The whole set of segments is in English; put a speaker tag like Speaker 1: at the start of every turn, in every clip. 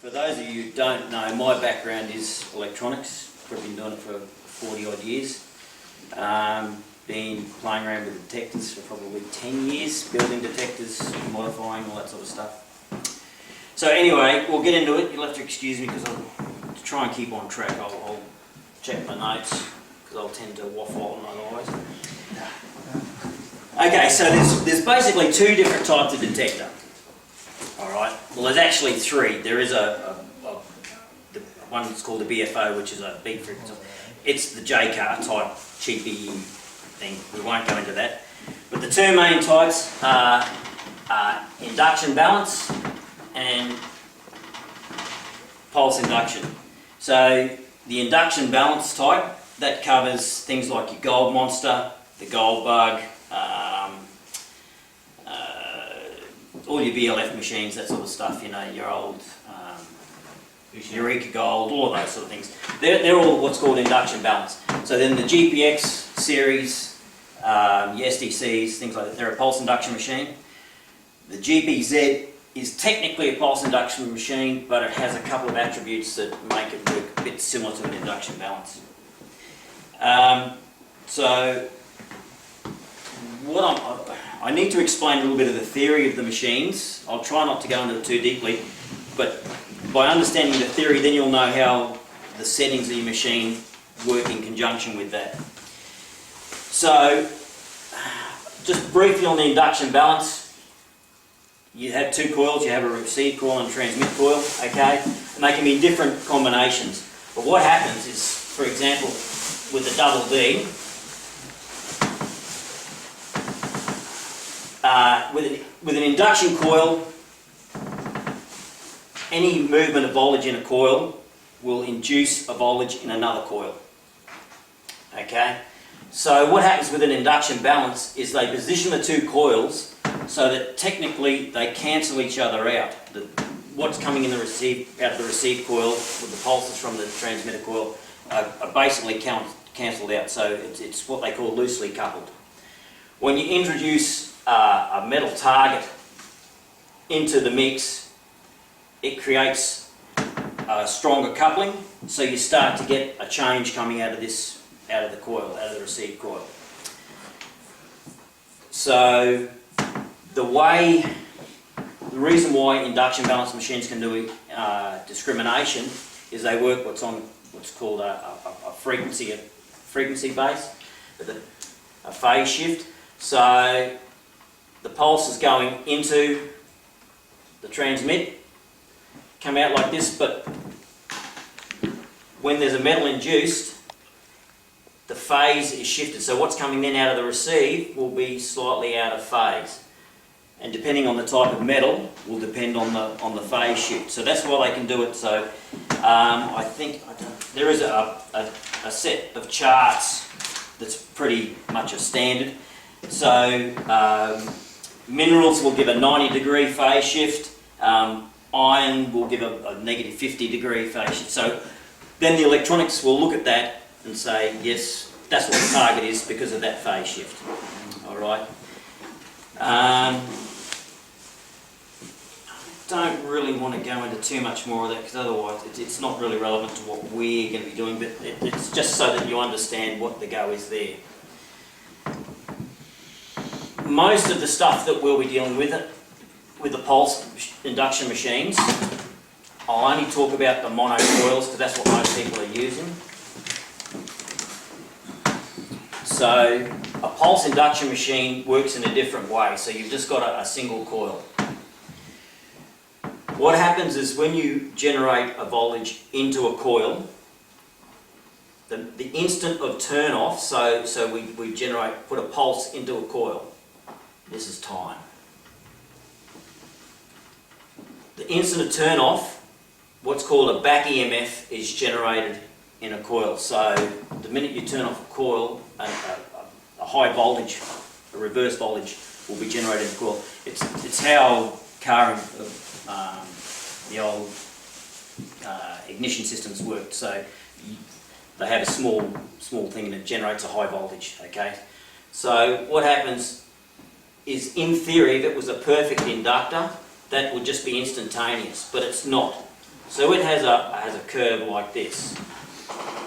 Speaker 1: For those of you who don't know, my background is electronics. I've been doing it for 40 odd years. Been playing around with detectors for probably 10 years, building detectors, modifying, all that sort of stuff. So anyway, we'll get into it. You'll have to excuse me because I'll try and keep on track. I'll check my notes because I'll tend to waffle on otherwise. Okay, so there's basically two different types of detector. Alright, well there's actually three. There is the one that's called the BFO, which is a big frequency. It's the J-car type cheapy thing. We won't go into that. But the two main types are induction balance and pulse induction. So the induction balance type, that covers things like your gold monster, the gold bug, all your VLF machines, that sort of stuff, you know, your old Eureka Gold, all of those sort of things. They're all what's called induction balance. So then the GPX series, your SDCs, things like that, they're a pulse induction machine. The GPZ is technically a pulse induction machine, but it has a couple of attributes that make it work a bit similar to an induction balance. So I need to explain a little bit of the theory of the machines. I'll try not to go into it too deeply, but by understanding the theory, then you'll know how the settings of your machine work in conjunction with that. So, just briefly on the induction balance, you have two coils. You have a receive coil and a transmit coil, okay? And they can be different combinations. But what happens is, for example, with the double D, with an induction coil, any movement of voltage in a coil will induce a voltage in another coil. Okay? So what happens with an induction balance is they position the two coils so that technically they cancel each other out. What's coming in the out of the receive coil with the pulses from the transmitter coil are basically cancelled out. So it's what they call loosely coupled. When you introduce a metal target into the mix, it creates a stronger coupling, so you start to get a change coming out of the coil, out of the receive coil. So the reason why induction balance machines can do discrimination is they work what's called a frequency base, a phase shift. So the pulse is going into the transmit, come out like this, but when there's a metal induced, the phase is shifted. So what's coming in out of the receive will be slightly out of phase. And depending on the type of metal, will depend on the phase shift. So that's why they can do it. So I think there is a set of charts that's pretty much a standard. So minerals will give a 90-degree phase shift. Iron will give a negative 50-degree phase shift. So then the electronics will look at that and say, yes, that's what the target is because of that phase shift. All right. Don't really want to go into too much more of that because otherwise it's not really relevant to what we're going to be doing, but it's just so that you understand what the go is there. Most of the stuff that we'll be dealing with the pulse induction machines, I'll only talk about the mono coils because that's what most people are using. So a pulse induction machine works in a different way. So you've just got a single coil. What happens is when you generate a voltage into a coil, the instant of turn off, so we put a pulse into a coil. This is time. The instant of turn off, what's called a back EMF is generated in a coil. So the minute you turn off a coil, a high voltage, a reverse voltage will be generated in a coil. It's how the old ignition systems worked. So they have a small thing and it generates a high voltage. Okay. So what happens is, in theory, if it was a perfect inductor, that would just be instantaneous, but it's not. So it has a curve like this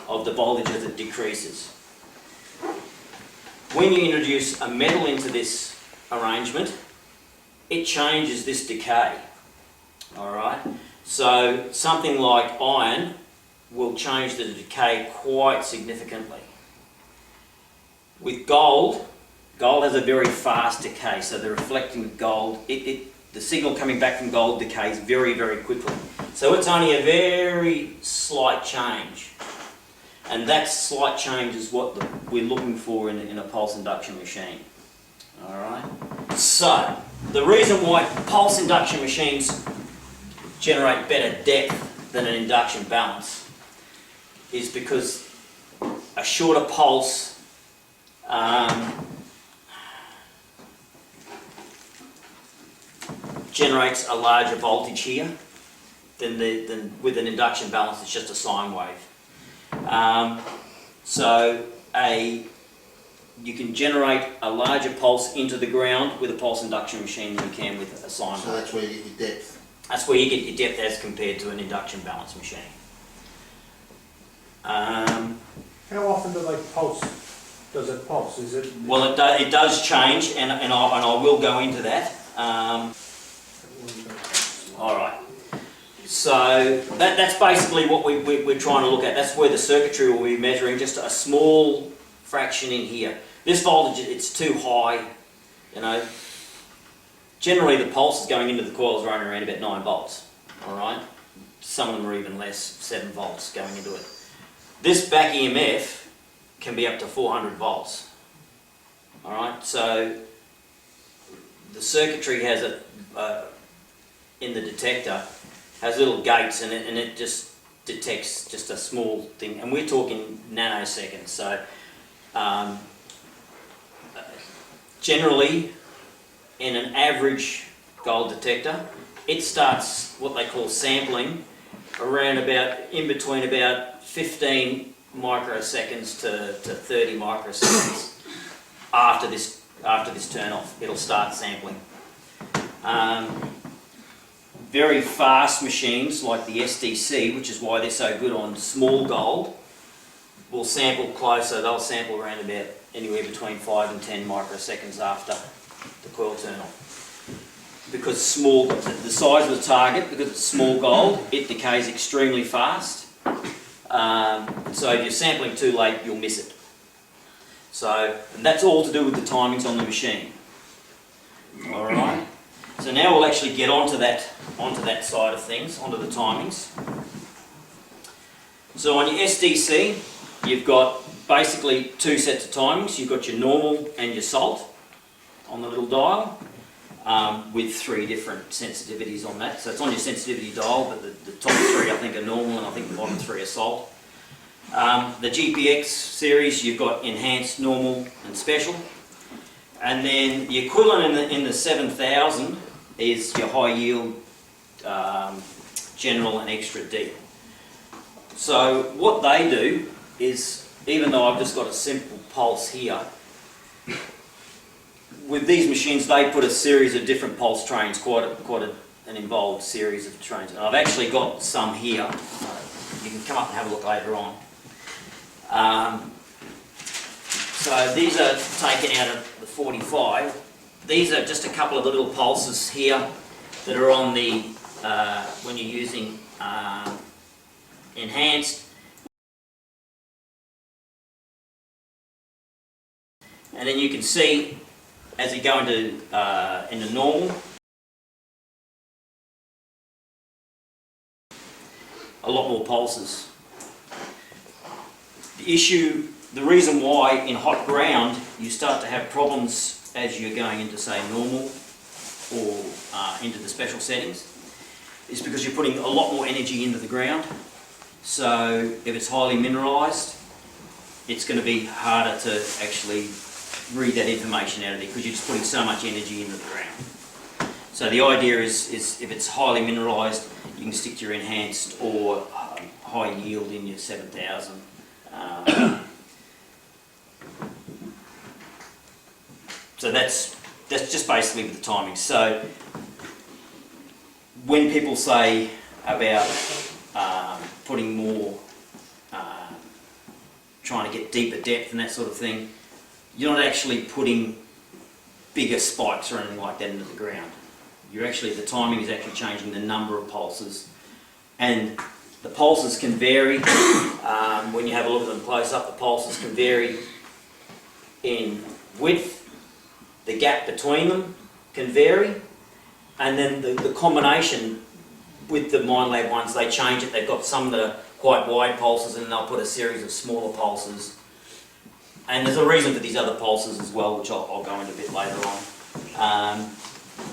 Speaker 1: of the voltage as it decreases. When you introduce a metal into this arrangement, it changes this decay. Alright? So something like iron will change the decay quite significantly. With gold, gold has a very fast decay, so the reflecting gold, the signal coming back from gold decays very, very quickly. So it's only a very slight change. And that slight change is what we're looking for in a pulse induction machine. Alright? So, the reason why pulse induction machines generate better depth than an induction balance is because a shorter pulse generates a larger voltage here than with an induction balance. It's just a sine wave. You can generate a larger pulse into the ground with a pulse induction machine than you can with a sine wave.
Speaker 2: So that's where you get your depth.
Speaker 1: That's where you get your depth as compared to an induction balance machine.
Speaker 3: How often do they pulse? Does it pulse? Is it?
Speaker 1: Well, it does change, and I will go into that. All right. So that's basically what we're trying to look at. That's where the circuitry will be measuring, just a small fraction in here. This voltage, it's too high, you know. Generally the pulses going into the coils are running around about 9 volts, all right? Some of them are even less, 7 volts going into it. This back EMF can be up to 400 volts, all right? So the circuitry has in the detector, has little gates in it, and it just detects just a small thing, and we're talking nanoseconds. So generally in an average gold detector, it starts what they call sampling around about in between about 15 microseconds to 30 microseconds after this turn off. It'll start sampling. Very fast machines like the SDC, which is why they're so good on small gold, will sample closer. They'll sample around about anywhere between 5 and 10 microseconds after the coil turn off. Because the size of the target, because it's small gold, it decays extremely fast. So if you're sampling too late, you'll miss it. So, and that's all to do with the timings on the machine. All right. So now we'll actually get onto that side of things, onto the timings. So on your SDC, you've got basically 2 sets of timings. You've got your normal and your salt on the little dial, with 3 different sensitivities on that. So it's on your sensitivity dial, but the top 3 I think are normal, and I think the bottom 3 are salt. The GPX series, you've got enhanced, normal and special. And then the equivalent in the 7000 is your high yield, general and extra deep. So what they do is, even though I've just got a simple pulse here, with these machines they put a series of different pulse trains, quite an involved series of trains. And I've actually got some here. You can come up and have a look later on. So these are taken out of the 45. These are just a couple of the little pulses here that are on the, when you're using enhanced. And then you can see, as you go into normal, a lot more pulses. The reason why in hot ground you start to have problems as you're going into, say, normal or into the special settings is because you're putting a lot more energy into the ground. So if it's highly mineralised, it's going to be harder to actually read that information out of there because you're just putting so much energy into the ground. So the idea is if it's highly mineralised, you can stick to your enhanced or high yield in your 7000. So that's just basically the timing. So when people say about putting more, trying to get deeper depth and that sort of thing, you're not actually putting bigger spikes or anything like that into the ground. You're actually, the timing is actually changing the number of pulses, and the pulses can vary. When you have a look at them close up, the pulses can vary in width, the gap between them can vary, and then the combination with the Minelab ones, they change it. They've got some that are quite wide pulses, and then they'll put a series of smaller pulses. And there's a reason for these other pulses as well, which I'll go into a bit later on.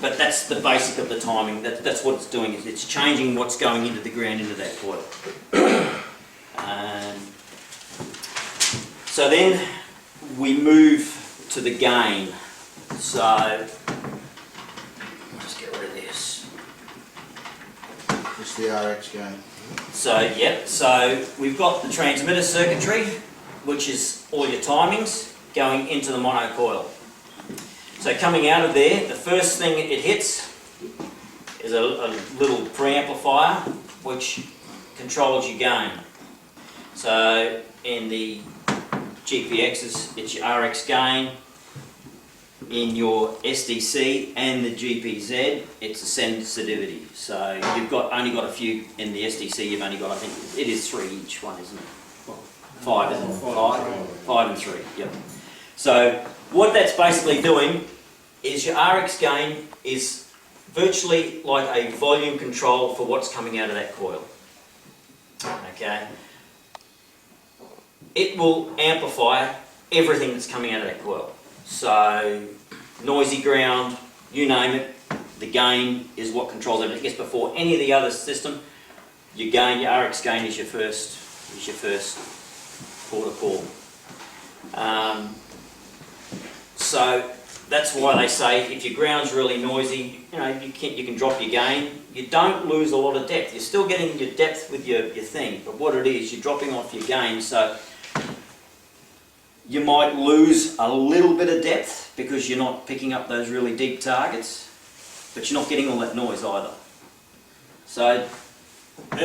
Speaker 1: But that's the basic of the timing. That's what it's doing. It's changing what's going into the ground into that coil. So then we move to the gain. So I'll just get rid of this.
Speaker 2: It's the RX gain.
Speaker 1: So yep. So we've got the transmitter circuitry, which is all your timings going into the monocoil. So coming out of there, the first thing it hits is a little preamplifier which controls your gain. So in the GPXs, it's your RX gain. In your SDC and the GPZ, it's a sensitivity. So you've only got a few in the SDC. You've only got, I think it is 3 each one, isn't it? 5, isn't it? 5 and 3. Yep. So what that's basically doing is your RX gain is virtually like a volume control for what's coming out of that coil. Okay. It will amplify everything that's coming out of that coil. So noisy ground, you name it, the gain is what controls it. I guess before any of the other system, your gain, your RX gain is your first port of call. So that's why they say if your ground's really noisy, you can drop your gain. You don't lose a lot of depth. You're still getting your depth with your thing, but what it is, you're dropping off your gain. So you might lose a little bit of depth because you're not picking up those really deep targets, but you're not getting all that noise either. So,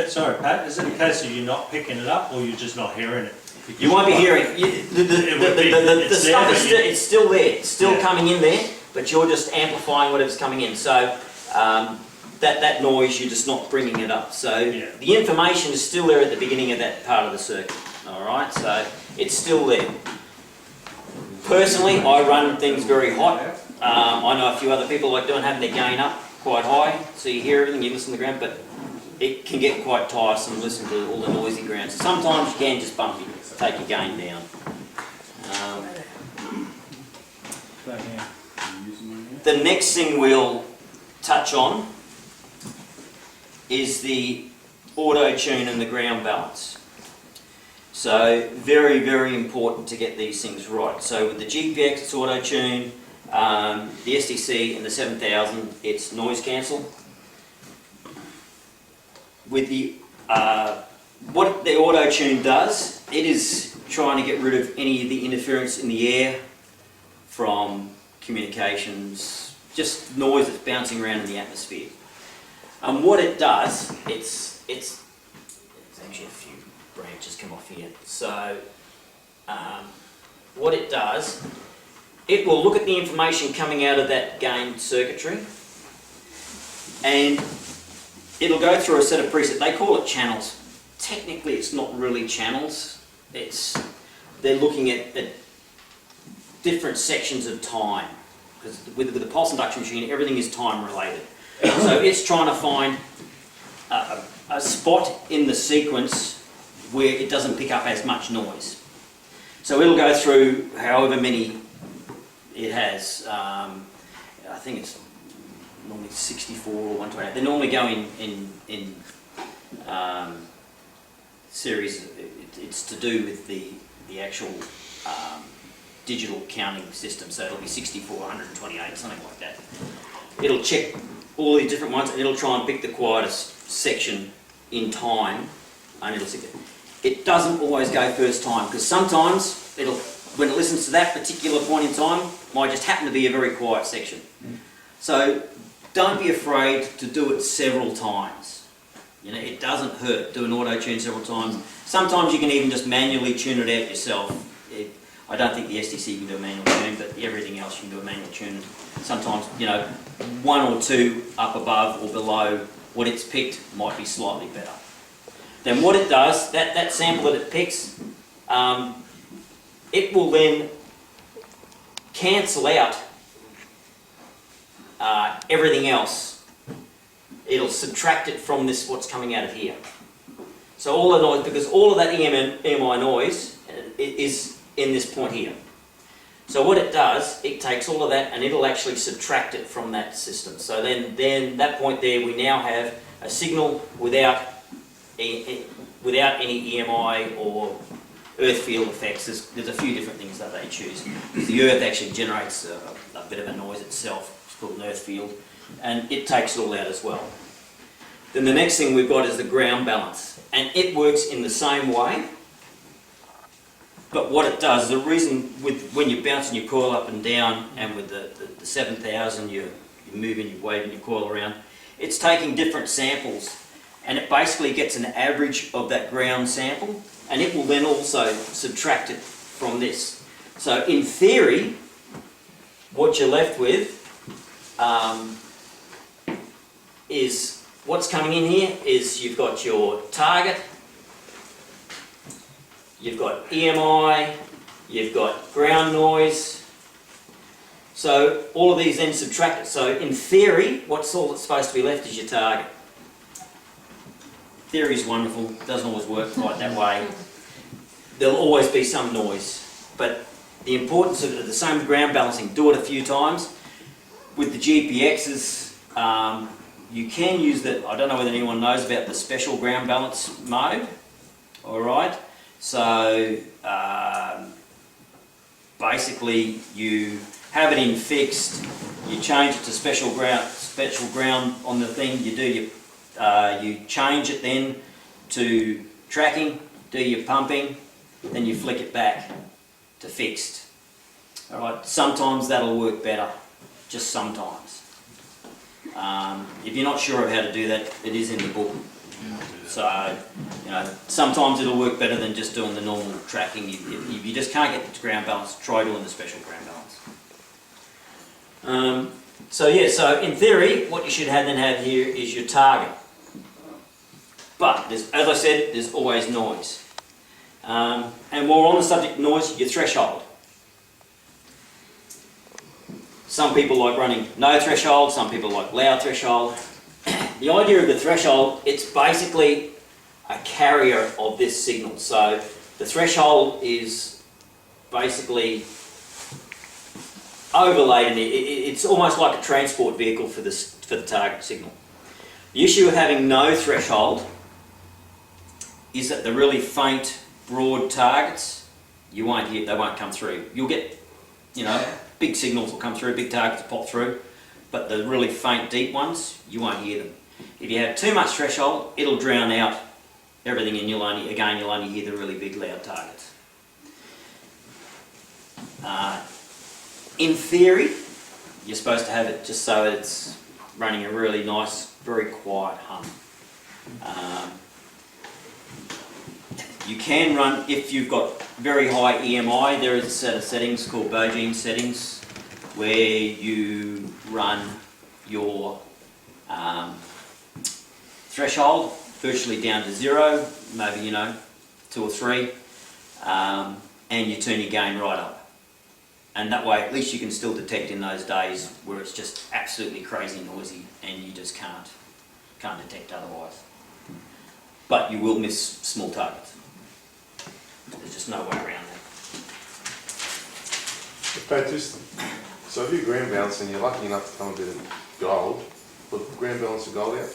Speaker 4: sorry, Pat, is it a case of you're not picking it up or you're just not hearing it? Because
Speaker 1: you won't be hearing the stuff is it's still there, it's still coming in there, but you're just amplifying whatever's coming in. So that noise, you're just not bringing it up. So the information is still there at the beginning of that part of the circuit. All right, so it's still there. Personally, I run things very hot. I know a few other people like doing having their gain up quite high, so you hear everything, you listen to the ground, but it can get quite tiresome to listen to all the noisy ground. So sometimes you can just take your gain down. The next thing we'll touch on is the auto tune and the ground balance. So very, very important to get these things right. So with the GPX, it's auto tune. The SDC and the 7000, it's noise cancel. With the what the auto tune does, it is trying to get rid of any of the interference in the air from communications, just noise that's bouncing around in the atmosphere. And what it does, it's actually a few branches come off here. So what it does, it will look at the information coming out of that gain circuitry, and it'll go through a set of presets. They call it channels. Technically, it's not really channels. They're looking at different sections of time, because with the pulse induction machine, everything is time related. So it's trying to find a spot in the sequence where it doesn't pick up as much noise. So it'll go through however many it has. I think it's normally 64 or 128. They normally go in series. It's to do with the actual digital counting system. So it'll be 64, 128, something like that. It'll check all the different ones, and it'll try and pick the quietest section in time, and it'll stick it. It doesn't always go first time, because sometimes when it listens to that particular point in time, might just happen to be a very quiet section. So don't be afraid to do it several times. You know, it doesn't hurt. Do an auto tune several times. Sometimes you can even just manually tune it out yourself. I don't think the SDC can do a manual tune, but everything else you can do a manual tune. Sometimes, you know, 1 or 2 up above or below what it's picked might be slightly better. Then what it does, that sample that it picks, it will then cancel out everything else. It'll subtract it from this, what's coming out of here. So all the noise, because all of that EMI noise is in this point here. So what it does, it takes all of that and it'll actually subtract it from that system. So then that point there, we now have a signal without any EMI or earth field effects. There's a few different things that they choose. The earth actually generates a bit of a noise itself. It's called an earth field, and it takes it all out as well. Then the next thing we've got is the ground balance, and it works in the same way. But what it does, the reason when you're bouncing your coil up and down, and with the 7000, you're moving, you're waving your coil around, it's taking different samples, and it basically gets an average of that ground sample, and it will then also subtract it from this. So in theory, what you're left with is what's coming in here is you've got your target, you've got EMI, you've got ground noise. So all of these then subtract it. So in theory, what's all that's supposed to be left is your target. Theory is wonderful, doesn't always work quite that way. There'll always be some noise, but the importance of it, the same with ground balancing, do it a few times. With the GPXs, you can use the, I don't know whether anyone knows about the special ground balance mode, alright? So basically you have it in fixed, you change it to special ground on the thing, you do your, you change it then to tracking, do your pumping, then you flick it back to fixed. Alright, sometimes that'll work better, just sometimes. If you're not sure of how to do that, it is in the book. So, you know, sometimes it'll work better than just doing the normal tracking. If you just can't get the ground balance, try doing the special ground balance. So yeah, so in theory, what you should then have here is your target. But, as I said, there's always noise. And while we're on the subject of noise, your threshold. Some people like running no threshold, some people like loud threshold. The idea of the threshold, it's basically a carrier of this signal. So the threshold is basically overlaid, and it's almost like a transport vehicle for the target signal. The issue with having no threshold is that the really faint, broad targets, you won't hear, they won't come through. You'll get, you know, big signals will come through, big targets pop through, but the really faint, deep ones, you won't hear them. If you have too much threshold, it'll drown out everything, and you'll only hear the really big, loud targets. In theory, you're supposed to have it just so it's running a really nice, very quiet hum. You can run, if you've got very high EMI, there is a set of settings called Bogine settings where you run your threshold virtually down to 0, maybe, you know, 2 or 3, and you turn your gain right up. And that way at least you can still detect in those days where it's just absolutely crazy noisy and you just can't detect otherwise. But you will miss small targets. There's just no way around that.
Speaker 2: Pat, so if you're ground balancing and you're lucky enough to come a bit of gold, will ground balance the gold out?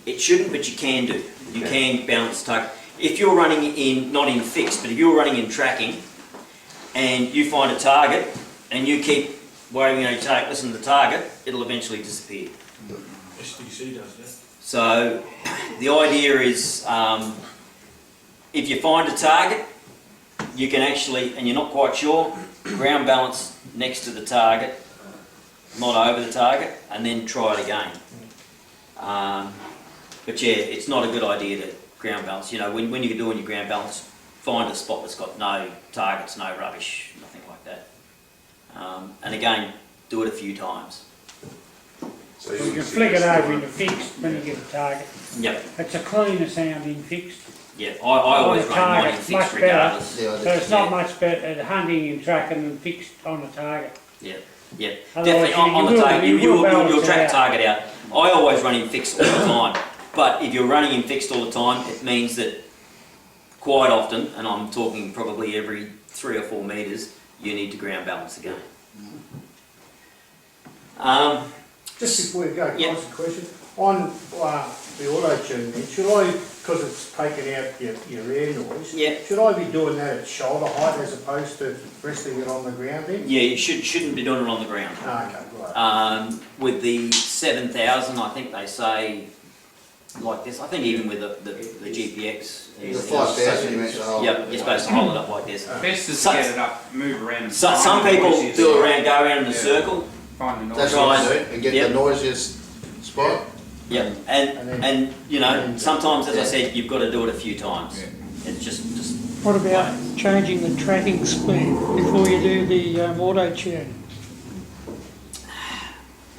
Speaker 1: It shouldn't, but you can do. You can balance target. If you're running in, not in fixed, but if you're running in tracking and you find a target and you keep waving on your target, listen to the target, it'll eventually disappear.
Speaker 3: SDC does that.
Speaker 1: So the idea is if you find a target, you can actually, and you're not quite sure, ground balance next to the target, not over the target, and then try it again. But yeah, it's not a good idea to ground balance. You know, when you're doing your ground balance, find a spot that's got no targets, no rubbish, nothing like that. And again, do it a few times.
Speaker 2: So
Speaker 5: You can
Speaker 2: wouldn't
Speaker 5: flick it
Speaker 2: suggest
Speaker 5: over
Speaker 2: doing-
Speaker 5: into fixed when you get a target.
Speaker 1: Yep,
Speaker 5: It's a cleaner sounding fixed.
Speaker 1: yeah. I always
Speaker 5: On a
Speaker 1: run mine in
Speaker 5: target,
Speaker 1: fixed
Speaker 5: much better.
Speaker 1: regardless.
Speaker 6: Yeah, I
Speaker 5: So
Speaker 6: did.
Speaker 5: it's not much better at hunting and tracking than fixed on a target.
Speaker 1: Yeah, yeah.
Speaker 5: Otherwise,
Speaker 1: Definitely on the
Speaker 5: will-
Speaker 1: target,
Speaker 5: you will balance
Speaker 1: you'll
Speaker 5: it
Speaker 1: track a
Speaker 5: out.
Speaker 1: target out. I always run in fixed all the time. But if you're running in fixed all the time, it means that quite often, and I'm talking probably every 3 or 4 metres, you need to ground balance again.
Speaker 3: Just before you go, can I
Speaker 1: Yeah.
Speaker 3: ask a question? On the auto tune then, should I, because it's taken out your air noise,
Speaker 1: Yeah.
Speaker 3: should I be doing that at shoulder height as opposed to resting it on the ground then?
Speaker 1: Yeah, you shouldn't be doing it on the ground.
Speaker 3: Ah, okay, right.
Speaker 1: With the 7000, I think they say like this. I think even with the GPX.
Speaker 6: The 5,000 you mentioned. Oh,
Speaker 1: Yep, you're supposed to hold it up like this.
Speaker 7: Best is
Speaker 1: So-
Speaker 7: to get it up, move around.
Speaker 1: So,
Speaker 7: find
Speaker 1: some
Speaker 7: the
Speaker 1: people
Speaker 7: noisiest
Speaker 1: go
Speaker 7: spot.
Speaker 1: around in a
Speaker 7: Yeah.
Speaker 1: circle.
Speaker 7: Find the
Speaker 6: That's
Speaker 7: noise.
Speaker 6: what I do, and get
Speaker 1: Yep.
Speaker 6: the noisiest spot.
Speaker 1: Yep, and you know, sometimes, as I said, you've got to do it a few times. It's just
Speaker 8: What about changing the tracking speed before you do the auto tune?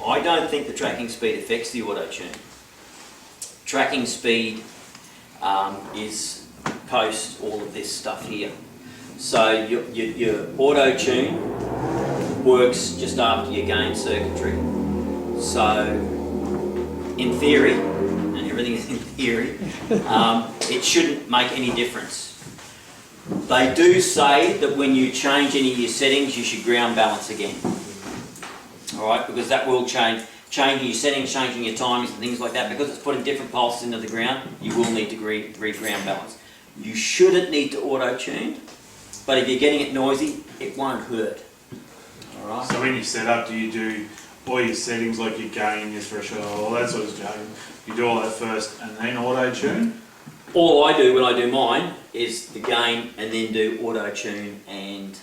Speaker 1: I don't think the tracking speed affects the auto tune. Tracking speed is post all of this stuff here. So your auto tune works just after your gain circuitry. So in theory, and everything is in theory, it shouldn't make any difference. They do say that when you change any of your settings, you should ground balance again. Alright, because that will change. Changing your settings, changing your timings and things like that, because it's putting different pulses into the ground, you will need to re-ground balance. You shouldn't need to auto-tune, but if you're getting it noisy, it won't hurt. Alright?
Speaker 9: So when you set up, do you do all your settings like your gain, your threshold, all that sort of stuff? You do all that first and then auto tune?
Speaker 1: All I do when I do mine is the gain and then do auto-tune and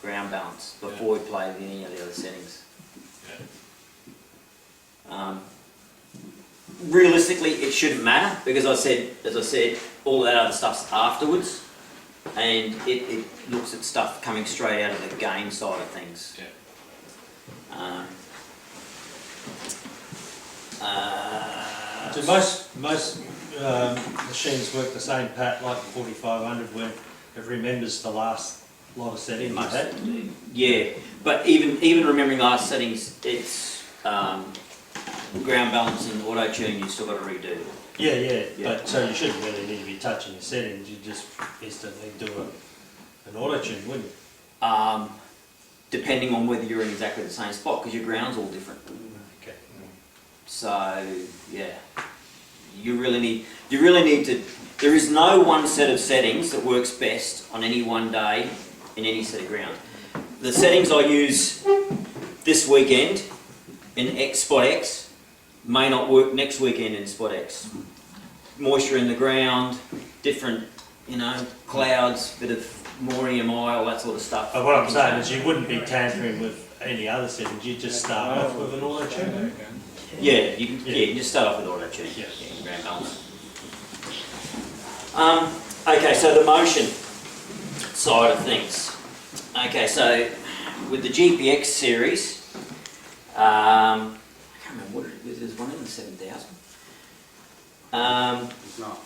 Speaker 1: ground balance before we play with any of the other settings. Realistically, it shouldn't matter because as I said, all that other stuff's afterwards, and it looks at stuff coming straight out of the gain side of things.
Speaker 4: Do most machines work the same, Pat, like the 4500 when it remembers the last lot of settings you had?
Speaker 1: Yeah, but even remembering last settings, it's ground balance and auto tune. You still got to redo.
Speaker 4: Yeah,
Speaker 1: Yeah.
Speaker 4: but so you shouldn't really need to be touching your settings, you just instantly do an auto tune, wouldn't you?
Speaker 1: Depending on whether you're in exactly the same spot, because your ground's all different.
Speaker 4: Okay.
Speaker 1: So yeah, you really need to. There is no one set of settings that works best on any one day in any set of ground. The settings I use this weekend in spot X may not work next weekend in spot X. Moisture in the ground, different, clouds, bit of more EMI, all that sort of stuff.
Speaker 4: But what I'm saying is you wouldn't be tampering with any other settings, you'd just start off with an auto tune.
Speaker 1: Yeah, you can just start off with auto tune.
Speaker 4: Yeah.
Speaker 1: Ground balance. Okay, so the motion side of things. Okay, so with the GPX series, I can't remember what it is. There's one in the 7000.
Speaker 7: It's not.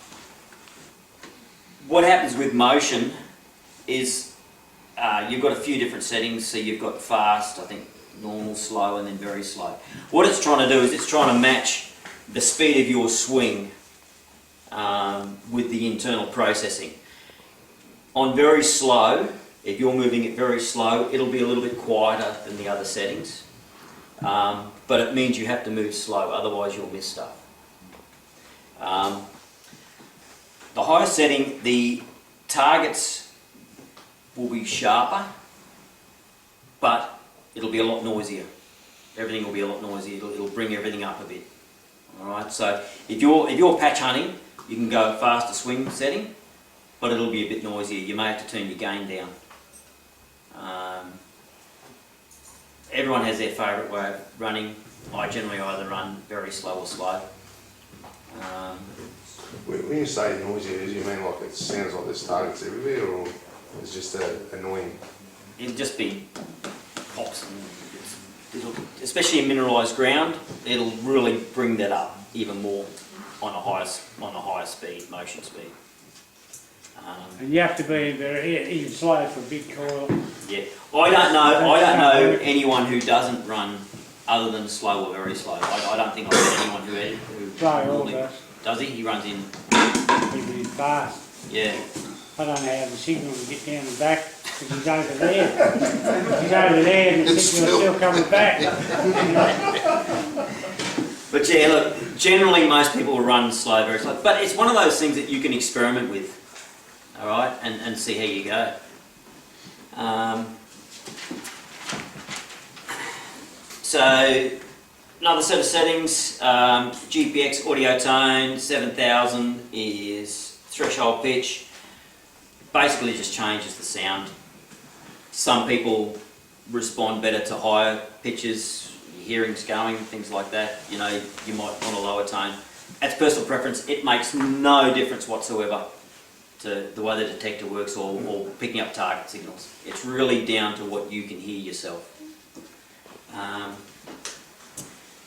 Speaker 1: What happens with motion is you've got a few different settings. So you've got fast, I think normal, slow, and then very slow. What it's trying to do is it's trying to match the speed of your swing with the internal processing. On very slow, if you're moving it very slow, it'll be a little bit quieter than the other settings. But it means you have to move slow, otherwise you'll miss stuff. The higher setting, the targets will be sharper, but it'll be a lot noisier. Everything will be a lot noisier. It'll bring everything up a bit. All right. So if you're patch hunting, you can go faster swing setting, but it'll be a bit noisier. You may have to turn your gain down. Everyone has their favourite way of running. I generally either run very slow or slow.
Speaker 2: When you say noisy, do you mean like it sounds like there's targets everywhere, or it's just annoying?
Speaker 1: It'll just be pops, and especially in mineralised ground, it'll really bring that up even more on a higher speed, motion speed.
Speaker 5: And you have to be even slow for a big coil.
Speaker 1: Yeah, I don't know anyone who doesn't run other than slow or very slow. I don't think I've met anyone who
Speaker 5: Slow
Speaker 1: normally
Speaker 5: also.
Speaker 1: does he? He runs in.
Speaker 5: Pretty fast.
Speaker 1: Yeah.
Speaker 5: I don't know how the signal will get down and back because he's over there. He's over there and the signal's still coming back.
Speaker 1: But yeah, look, generally most people will run slow, very slow. But it's one of those things that you can experiment with, all right, and see how you go. So another set of settings, GPX audio tone, 7000 is threshold pitch. Basically just changes the sound. Some people respond better to higher pitches, hearing's going, things like that. You know, you might want a lower tone. That's personal preference. It makes no difference whatsoever to the way the detector works or picking up target signals. It's really down to what you can hear yourself.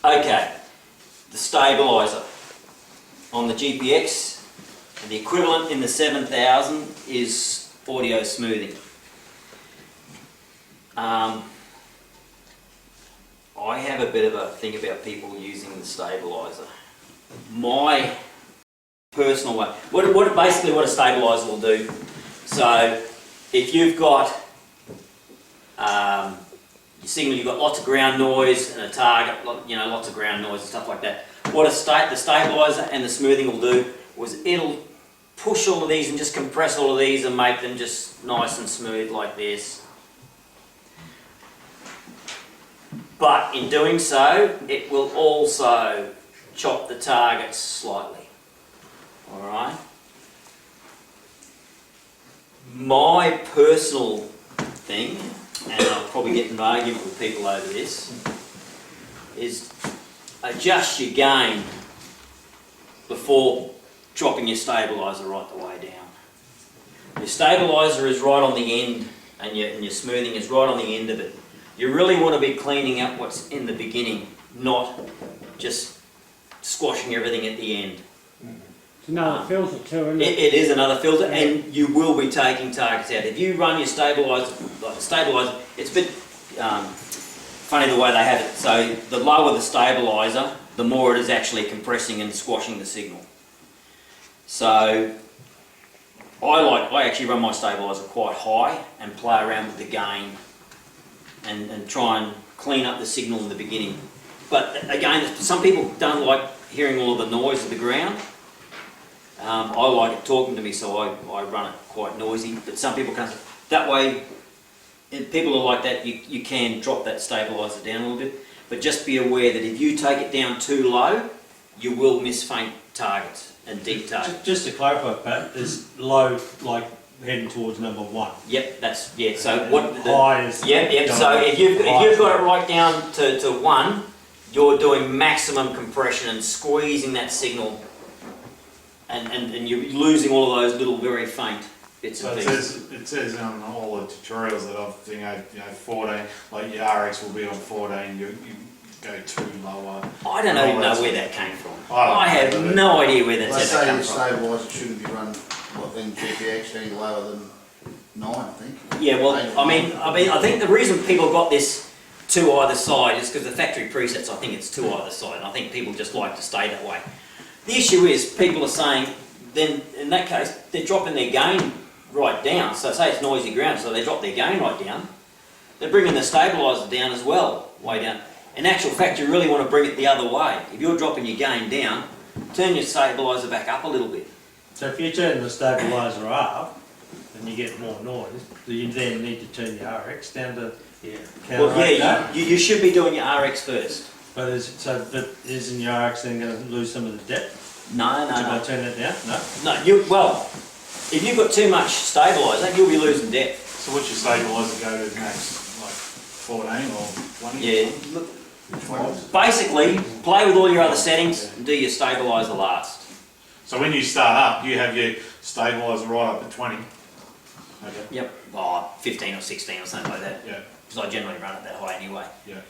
Speaker 1: Okay, the stabiliser on the GPX, the equivalent in the 7000 is audio smoothing. I have a bit of a thing about people using the stabiliser. My personal way, basically what a stabiliser will do. So if you've got your signal, you've got lots of ground noise and a target, you know, lots of ground noise and stuff like that. What the stabiliser and the smoothing will do was it'll push all of these and just compress all of these and make them just nice and smooth like this. But in doing so, it will also chop the targets slightly. Alright? My personal thing, and I'll probably get in an argument with people over this, is adjust your gain before dropping your stabiliser right the way down. Your stabiliser is right on the end and your smoothing is right on the end of it. You really want to be cleaning up what's in the beginning, not just squashing everything at the end.
Speaker 5: It's another filter too, isn't it?
Speaker 1: It is another filter, and you will be taking targets out. If you run your stabiliser, it's a bit funny the way they have it. So the lower the stabiliser, the more it is actually compressing and squashing the signal. So I actually run my stabiliser quite high and play around with the gain and try and clean up the signal in the beginning. But again, some people don't like hearing all of the noise of the ground. I like it talking to me, so I run it quite noisy. But some people can't. That way, if people are like that, you can drop that stabiliser down a little bit. But just be aware that if you take it down too low, you will miss faint targets and deep targets.
Speaker 4: Just to clarify, Pat, is low like heading towards number 1?
Speaker 1: Yep, that's, yeah, so what...
Speaker 4: High is...
Speaker 1: Yep, so if you've got it right down to 1, you're doing maximum compression and squeezing that signal and you're losing all of those little very faint bits
Speaker 9: So
Speaker 1: and
Speaker 9: it
Speaker 1: pieces.
Speaker 9: says on all the tutorials that I've seen, 14, like your RX will be on 14, you go too lower.
Speaker 1: I don't even know where that came from.
Speaker 9: I
Speaker 1: I have no idea where
Speaker 6: They
Speaker 1: that's
Speaker 6: say
Speaker 1: ever
Speaker 6: your
Speaker 1: come from.
Speaker 6: stabiliser shouldn't be run, in GPX any lower than 9, I think.
Speaker 1: Yeah, well, I think the reason people got this to either side is because the factory presets, I think it's to either side, and I think people just like to stay that way. The issue is people are saying, then in that case, they're dropping their gain right down. So say it's noisy ground, so they drop their gain right down. They're bringing the stabiliser down as well, way down. In actual fact, you really want to bring it the other way. If you're dropping your gain down, turn your stabiliser back up a little bit.
Speaker 4: So if you turn the stabiliser up and you get more noise, you then need to turn your RX down to counteract that.
Speaker 1: You should be doing your RX first.
Speaker 4: But isn't your RX then going to lose some of the depth?
Speaker 1: No.
Speaker 4: Should I turn that down? No?
Speaker 1: No, if you've got too much stabiliser, you'll be losing depth.
Speaker 9: So what's your stabiliser go to max? Like 14 or 20?
Speaker 1: Yeah, look,
Speaker 6: Which ones?
Speaker 1: Basically, play with all your other settings and do your stabiliser last.
Speaker 9: So when you start up, you have your stabiliser right up at 20. Okay.
Speaker 1: Yep. 15 or 16 or something like that.
Speaker 9: Yeah.
Speaker 1: Because I generally run it that high anyway.
Speaker 9: Yeah.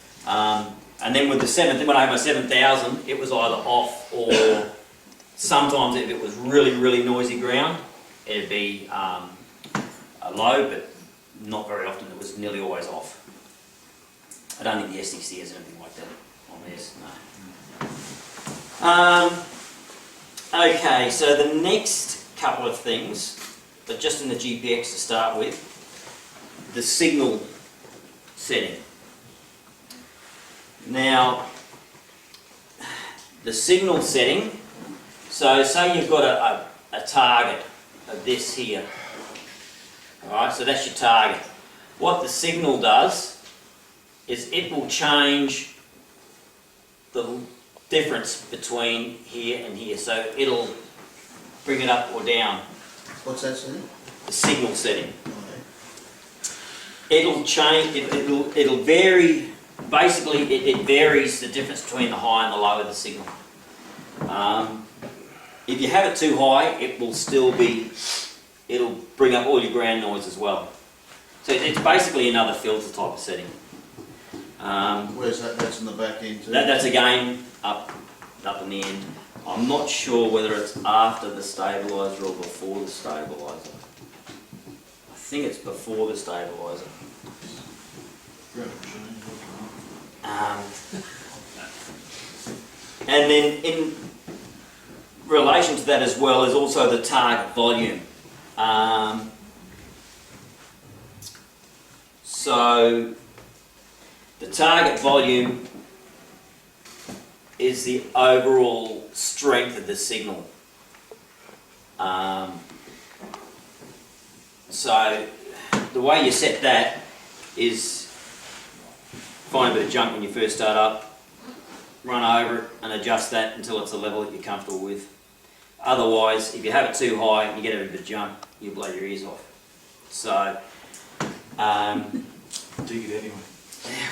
Speaker 1: And then with the 7th, when I had my 7,000, it was either off or sometimes if it was really, really noisy ground, it'd be a low, but not very often. It was nearly always off. I don't think the SDC has anything like that on this, no. Okay, so the next couple of things, but just in the GPX to start with, the signal setting. Now, the signal setting, so say you've got a target of this here, alright, so that's your target. What the signal does is it will change the difference between here and here, so it'll bring it up or down,
Speaker 6: What's that saying?
Speaker 1: the signal setting.
Speaker 6: Okay.
Speaker 1: It'll change, it'll vary, basically it varies the difference between the high and the low of the signal. If you have it too high, it will still be, it'll bring up all your ground noise as well. So it's basically another filter type of setting.
Speaker 6: Where's that? That's in the back end too?
Speaker 1: That's again up in the end. I'm not sure whether it's after the stabiliser or before the stabiliser. I think it's before the stabiliser. And then in relation to that as well is also the target volume. So the target volume is the overall strength of the signal. So the way you set that is find a bit of junk when you first start up, run over it and adjust that until it's a level that you're comfortable with. Otherwise, if you have it too high and you get a bit of junk, you'll blow your ears off. So,
Speaker 9: Do it anyway.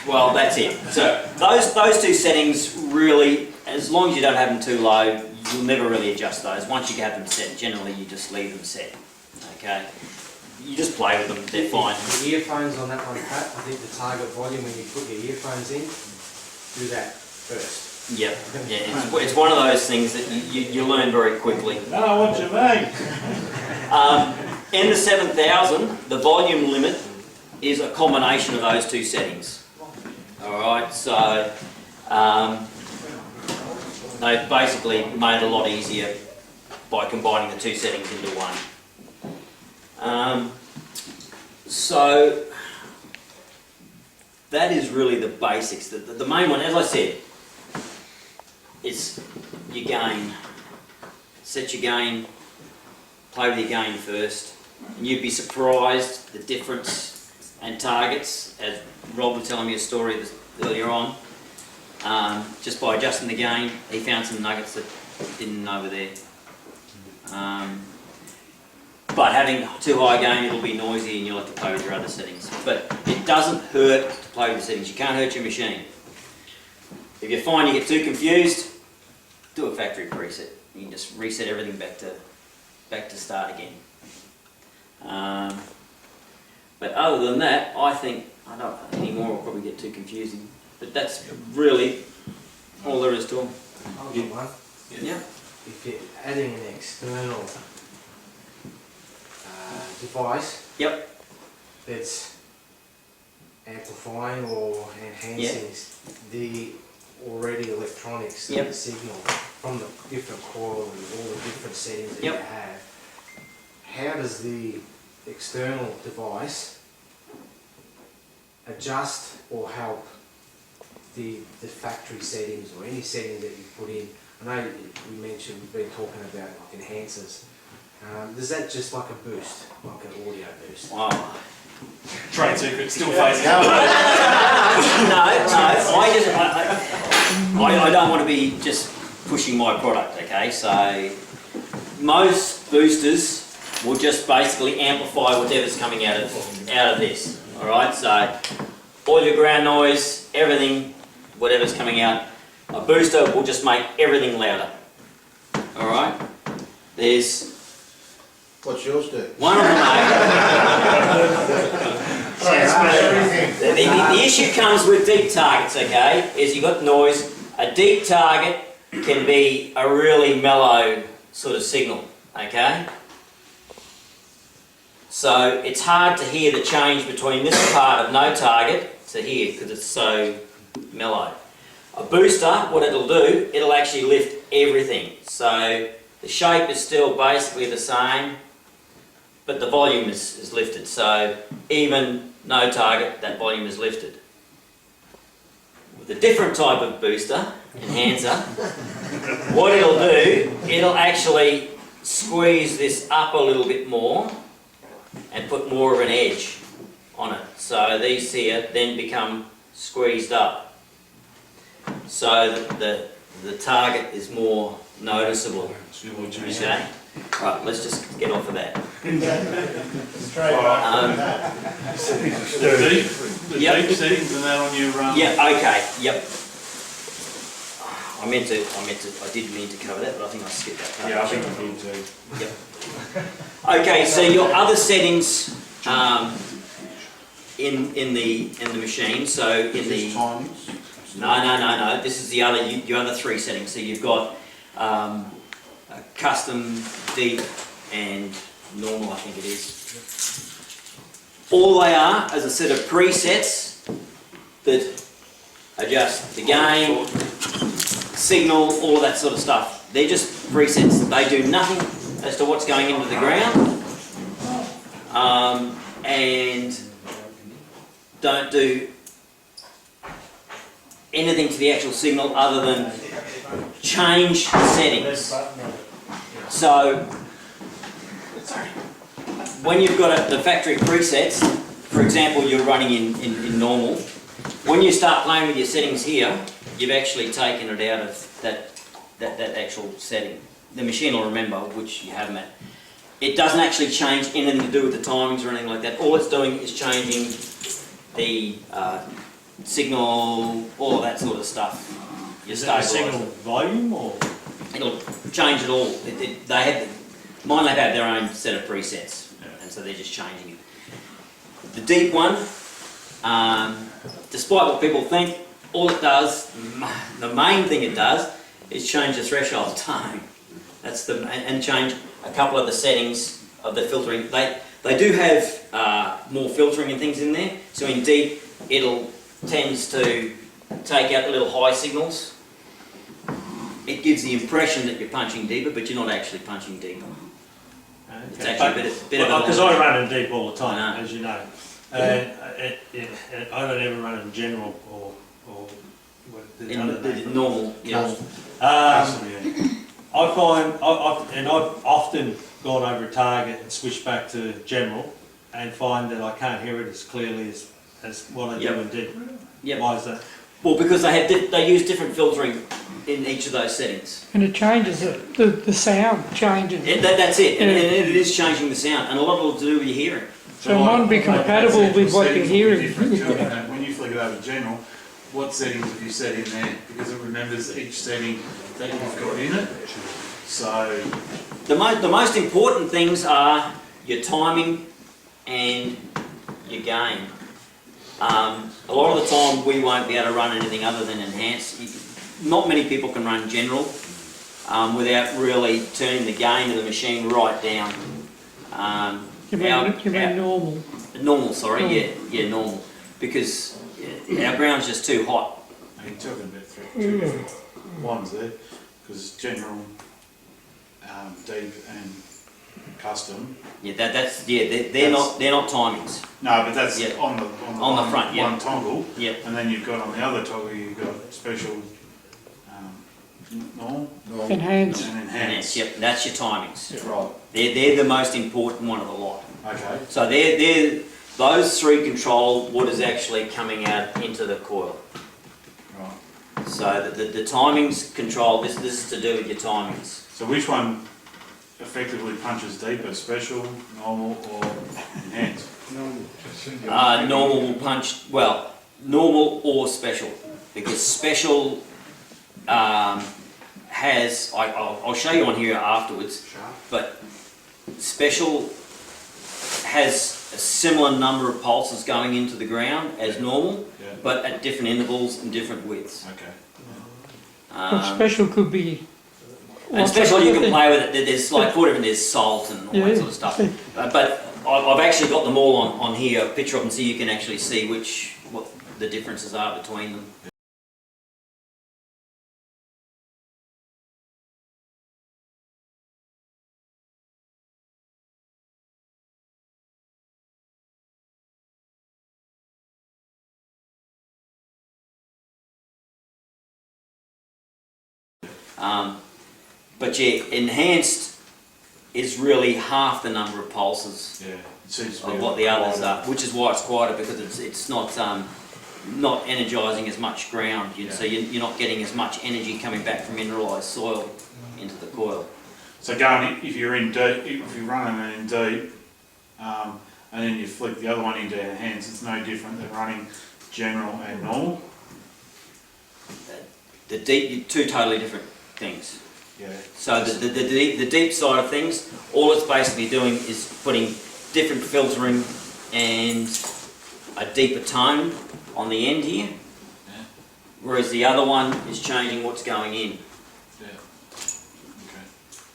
Speaker 1: well, that's it. So those two settings really, as long as you don't have them too low, you'll never really adjust those. Once you have them set, generally you just leave them set. Okay, you just play with them; they're fine.
Speaker 7: The earphones on that one, Pat, I think the target volume when you put your earphones in, do that first.
Speaker 1: Yep. Yeah, it's one of those things that you learn very quickly.
Speaker 9: No, what you mean?
Speaker 1: In the 7,000, the volume limit is a combination of those two settings. Alright, so they've basically made it a lot easier by combining the two settings into one. So that is really the basics. The main one, as I said, is your gain. Set your gain, play with your gain first, and you'd be surprised the difference and targets, as Rob was telling me a story earlier on, just by adjusting the gain, he found some nuggets that didn't know were there. But having too high a gain, it'll be noisy and you'll have to play with your other settings. But it doesn't hurt to play with the settings. You can't hurt your machine. If you find you get too confused, do a factory preset. You can just reset everything back to start again. But other than that, I think, I don't anymore will probably get too confusing. But that's really all there is to them.
Speaker 7: I'll get one.
Speaker 1: Yeah.
Speaker 7: If you're adding an external device
Speaker 1: Yep.
Speaker 7: that's amplifying or enhancing the already electronics of
Speaker 1: Yep.
Speaker 7: the signal from the different coil and all the different settings that
Speaker 1: Yep.
Speaker 7: you have, how does the external device adjust or help the factory settings or any settings that you put in? I know you mentioned, we've been talking about like enhancers. Is that just like a boost, like an audio boost?
Speaker 1: Wow.
Speaker 9: Trade secret, still facing.
Speaker 1: No, I don't want to be just pushing my product, okay? So most boosters will just basically amplify whatever's coming out of this. Alright, so all your ground noise, everything whatever's coming out. A booster will just make everything louder. Alright? There's
Speaker 6: What's yours do?
Speaker 1: one of them, the issue comes with deep targets, okay, is you've got noise. A deep target can be a really mellow sort of signal, okay? So it's hard to hear the change between this part of no target to here because it's so mellow. A booster, what it'll do, it'll actually lift everything. So the shape is still basically the same, but the volume is lifted. So even no target, that volume is lifted. With a different type of booster, enhancer, what it'll do, it'll actually squeeze this up a little bit more and put more of an edge on it. So these here then become squeezed up. So that the target is more noticeable. Okay? Right, let's just get off of that.
Speaker 9: The deep settings and that on your
Speaker 1: Yeah, okay, yep. I did mean to cover that, but I think I skipped that part.
Speaker 9: Yeah, I think I did too.
Speaker 1: Yep. Okay, so your other settings in the machine. So in the
Speaker 6: Timings?
Speaker 1: no. This is the other your other three settings. So you've got a custom, deep, and normal. I think it is. All they are is a set of presets that adjust the gain, signal, all of that sort of stuff. They're just presets. They do nothing as to what's going into the ground, and don't do anything to the actual signal other than change settings. So when you've got the factory presets, for example, you're running in normal, when you start playing with your settings here, you've actually taken it out of that actual setting. The machine will remember which you have them at. It doesn't actually change anything to do with the timings or anything like that. All it's doing is changing the signal, all of that sort of stuff.
Speaker 4: Is it a signal volume or?
Speaker 1: It'll change it all. Minelab have their own set of presets, and so they're just changing it. The deep one, despite what people think, all it does, the main thing it does, is change the threshold time. And change a couple of the settings of the filtering. They do have more filtering and things in there. So in deep, it'll tends to take out the little high signals. It gives the impression that you're punching deeper, but you're not actually punching deeper. It's actually a bit of a...
Speaker 4: Because I run in deep all the time, as you know. And I don't ever run in general or
Speaker 1: in normal, yeah.
Speaker 4: I find, I've often gone over a target and switched back to general and find that I can't hear it as clearly as what I do in deep.
Speaker 1: Yep.
Speaker 4: Why is that?
Speaker 1: Well, because they use different filtering in each of those settings.
Speaker 8: And it changes it, the sound changes.
Speaker 1: That's it, and it is changing the sound, and a lot of it will do with your hearing.
Speaker 8: So it might be compatible with what you're hearing.
Speaker 9: When you flick it over general, what settings have you set in there? Because it remembers each setting that you've got in it. So
Speaker 1: the most important things are your timing and your gain. A lot of the time we won't be able to run anything other than enhance. Not many people can run general without really turning the gain of the machine right down.
Speaker 8: You mean normal?
Speaker 1: Normal, sorry, yeah, normal. Because our ground's just too hot.
Speaker 9: you're talking about two different ones there, because general, deep and custom.
Speaker 1: Yeah, they're not timings.
Speaker 9: No, but that's on the
Speaker 1: front,
Speaker 9: one toggle.
Speaker 1: Yep.
Speaker 9: And then you've got on the other toggle you've got special normal
Speaker 8: Enhance.
Speaker 9: and enhance.
Speaker 1: Yep, that's your timings.
Speaker 9: Right.
Speaker 1: They're the most important one of the lot.
Speaker 9: Okay.
Speaker 1: So those three control what is actually coming out into the coil.
Speaker 9: Right.
Speaker 1: So the timings control this is to do with your timings.
Speaker 9: So which one effectively punches deeper, special, normal, or enhanced?
Speaker 1: Normal will punch normal or special. because special has, I'll show you on here afterwards, but special has a similar number of pulses going into the ground as normal,
Speaker 9: Yeah.
Speaker 1: but at different intervals and different widths.
Speaker 9: Okay.
Speaker 8: But special could be...
Speaker 1: And special you can play with it, there's like 4 different, there's salt and all that sort of stuff. But I've actually got them all on here, a picture of them, so you can actually see what the differences are between them. But yeah, enhanced is really half the number of pulses
Speaker 9: Yeah. It seems to be
Speaker 1: of what the others are, which is why it's quieter, because it's not energising as much ground, so you're not getting as much energy coming back from mineralised soil into the coil.
Speaker 9: So going, if you're in deep, if you're running it in deep, and then you flick the other one into enhanced, it's no different than running general and normal.
Speaker 1: The deep, 2 totally different things.
Speaker 9: Yeah.
Speaker 1: So the deep side of things, all it's basically doing is putting different filtering and a deeper tone on the end here, whereas the other one is changing what's going in.
Speaker 9: Yeah. Okay.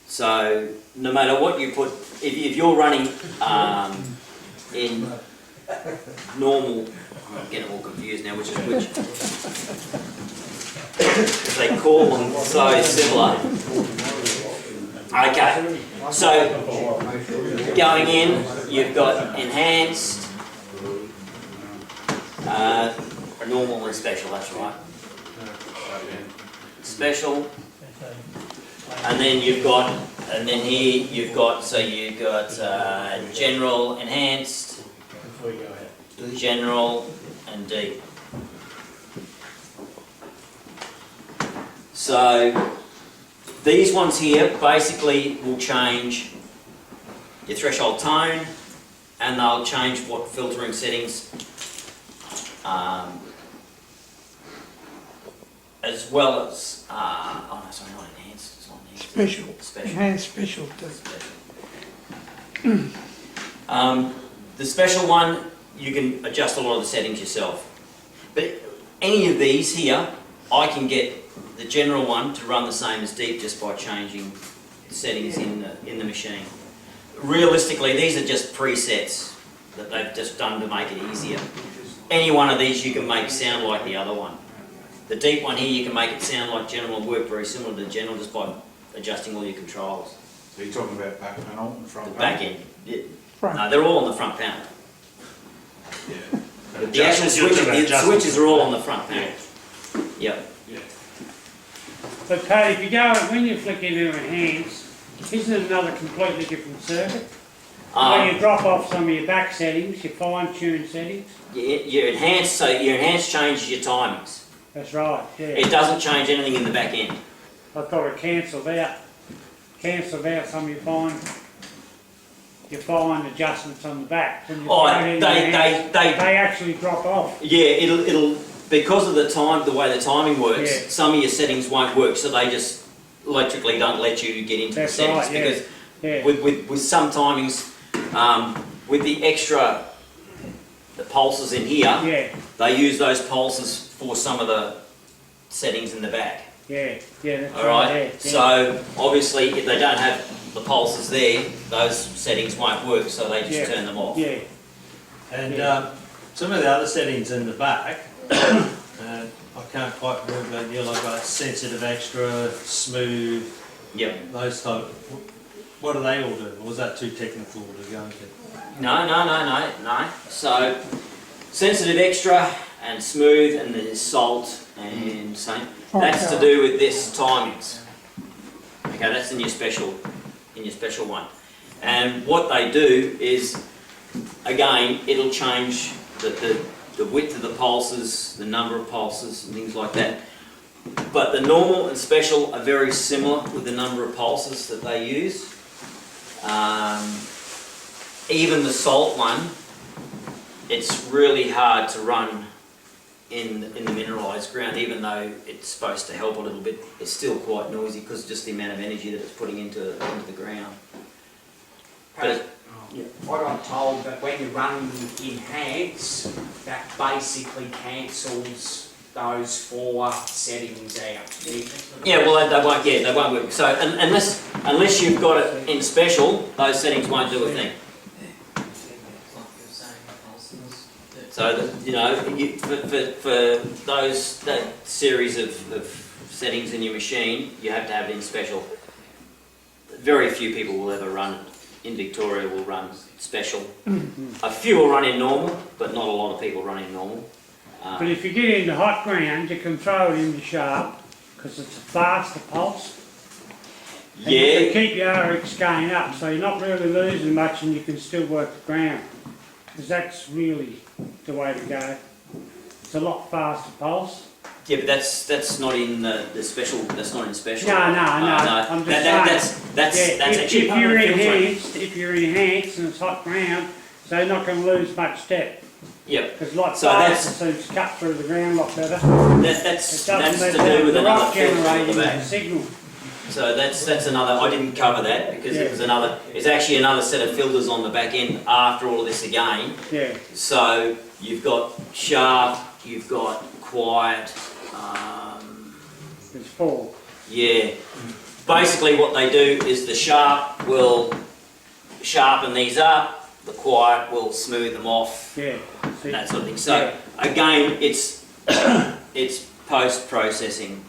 Speaker 1: So no matter what you put, if you're running in normal, I'm getting all confused now, which is which. They call them so similar. Okay, so going in, you've got enhanced, normal and special, that's right. Special, and then you've got, and then here you've got, so you've got general, enhanced, general and deep. So these ones here basically will change your threshold tone, and they'll change what filtering settings, as well as, oh no, sorry, not enhanced, it's not enhanced.
Speaker 8: Special.
Speaker 1: Special.
Speaker 8: Enhanced special.
Speaker 1: The special one, you can adjust a lot of the settings yourself. But any of these here, I can get the general one to run the same as deep just by changing the settings in the machine. Realistically, these are just presets that they've just done to make it easier. Any one of these you can make sound like the other one. The deep one here, you can make it sound like general and work very similar to general just by adjusting all your controls.
Speaker 9: So you're talking about back panel and front
Speaker 1: The
Speaker 9: panel?
Speaker 1: back end, yeah.
Speaker 8: Front.
Speaker 1: No, they're all on the front panel.
Speaker 9: Yeah.
Speaker 1: The actual switches are all on the front panel. Yep.
Speaker 9: Yeah.
Speaker 5: But Pat, if you go, when you flick into enhance, isn't it another completely different circuit? Where you drop off some of your back settings, your fine-tuned settings?
Speaker 1: Your enhanced, so your enhanced changes your timings.
Speaker 5: That's right, yeah.
Speaker 1: It doesn't change anything in the back end.
Speaker 5: I thought it cancelled out some of your fine adjustments on the back. When you
Speaker 1: Oh,
Speaker 5: throw it in enhance,
Speaker 1: they
Speaker 5: they actually drop off.
Speaker 1: yeah, it'll because of the way the timing works,
Speaker 5: Yeah.
Speaker 1: some of your settings won't work, so they just electrically don't let you get into
Speaker 5: That's
Speaker 1: the settings
Speaker 5: right, yeah.
Speaker 1: because
Speaker 5: Yeah.
Speaker 1: with some timings, with the extra the pulses in here,
Speaker 5: Yeah,
Speaker 1: they use those pulses for some of the settings in the back.
Speaker 5: yeah, that's
Speaker 1: All
Speaker 5: right.
Speaker 1: right.
Speaker 5: Yeah, yeah.
Speaker 1: So obviously, if they don't have the pulses there, those settings won't work, so they just
Speaker 5: Yeah.
Speaker 1: turn them off.
Speaker 5: Yeah,
Speaker 4: And some of the other settings in the back, I can't quite remember, you know, like sensitive extra, smooth,
Speaker 1: Yep.
Speaker 4: those type. What do they all do? Or was that too technical to go into?
Speaker 1: No. So sensitive extra and smooth, and there's salt and same. That's to do with this timings. Okay, that's in your special one. And what they do is, again, it'll change the width of the pulses, the number of pulses, and things like that. But the normal and special are very similar with the number of pulses that they use. Even the salt one, it's really hard to run in the mineralised ground, even though it's supposed to help a little bit, it's still quite noisy because just the amount of energy that it's putting into the ground. But
Speaker 7: I got told that when you're running enhance, that basically cancels those 4 settings out.
Speaker 1: yeah, well they won't. Yeah, they won't work. So unless you've got it in special, those settings won't do a thing. So that, you know, for that series of settings in your machine, you have to have it in special. Very few people will ever run it. In Victoria will run special. A few will run in normal, but not a lot of people run in normal.
Speaker 5: But if you get into hot ground, you can throw it into sharp, because it's a faster pulse. And you
Speaker 1: Yeah,
Speaker 5: can keep your RX going up, so you're not really losing much and you can still work the ground. Because that's really the way to go. It's a lot faster pulse.
Speaker 1: yeah, but that's not in the special. That's not in special.
Speaker 5: No, I'm just saying.
Speaker 1: That's actually
Speaker 5: If
Speaker 1: part of
Speaker 5: you're
Speaker 1: the filtering.
Speaker 5: enhanced and it's hot ground, so you're not going to lose much step.
Speaker 1: Yep.
Speaker 5: Because a lot
Speaker 1: So
Speaker 5: faster seems cut through the ground a lot better.
Speaker 1: That's to do with
Speaker 5: the
Speaker 1: another
Speaker 5: rock
Speaker 1: filter on the
Speaker 5: generating the
Speaker 1: back.
Speaker 5: signal.
Speaker 1: So that's another. I didn't cover that because it was another. It's actually another set of filters on the back end after all of this again.
Speaker 5: Yeah.
Speaker 1: So you've got sharp, you've got quiet.
Speaker 5: It's 4.
Speaker 1: Yeah. Basically, what they do is the sharp will sharpen these up, the quiet will smooth them off.
Speaker 5: Yeah. See?
Speaker 1: That sort of thing. So again, it's post processing.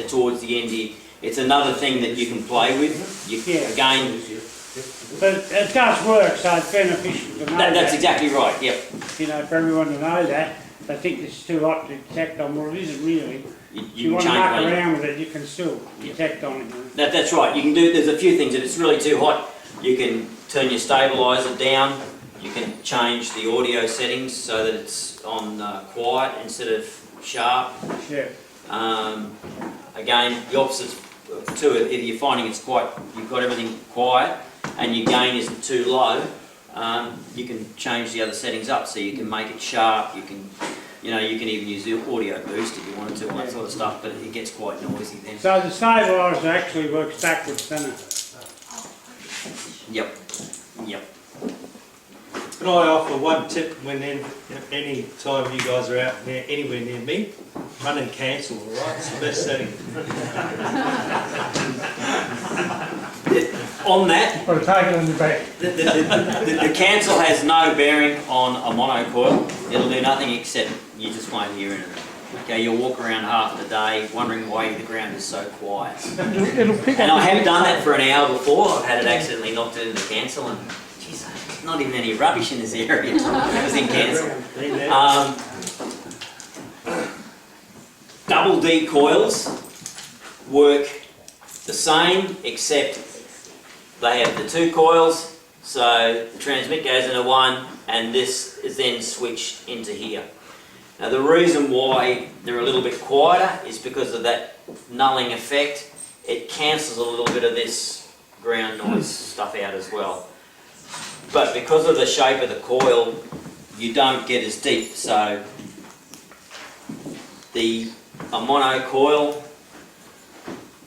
Speaker 1: Towards the end, it's another thing that you can play with. Again,
Speaker 5: But it does work, so it's beneficial to know
Speaker 1: that's
Speaker 5: that.
Speaker 1: exactly right. Yep.
Speaker 5: You know, for everyone to know that. They think it's too hot to detect on. Well, it isn't really.
Speaker 1: You
Speaker 5: If you
Speaker 1: can
Speaker 5: want to
Speaker 1: change
Speaker 5: muck
Speaker 1: what you-
Speaker 5: around with it, you can still detect on it. You know.
Speaker 1: That's right. You can do. There's a few things. If it's really too hot, you can turn your stabilizer down. You can change the audio settings so that it's on quiet instead of sharp.
Speaker 5: Yeah.
Speaker 1: Again, the opposite to it. If you're finding you've got everything quiet, and your gain isn't too low, you can change the other settings up. So you can make it sharp. You can even use the audio boost if you wanted to, all that sort of stuff. But it gets quite noisy then.
Speaker 5: So the stabiliser actually works backwards, doesn't it?
Speaker 1: Yep. Yep.
Speaker 4: Can I offer one tip when any time you guys are out there, anywhere near me? Run and cancel, alright? It's the best setting.
Speaker 1: On that,
Speaker 3: Got to take it in the back.
Speaker 1: the cancel has no bearing on a monocoil. It'll do nothing except you just won't hear anything. Okay, you'll walk around half the day wondering why the ground is so quiet.
Speaker 8: It'll pick
Speaker 1: And
Speaker 8: up.
Speaker 1: I have done that for an hour before. I've had it accidentally knocked into the cancel, and geez, there's not even any rubbish in this area. It was in cancel. Double D coils work the same, except they have the 2 coils, so the transmit goes into one, and this is then switched into here. Now the reason why they're a little bit quieter is because of that nulling effect. It cancels a little bit of this ground noise stuff out as well. But because of the shape of the coil, you don't get as deep. So a mono coil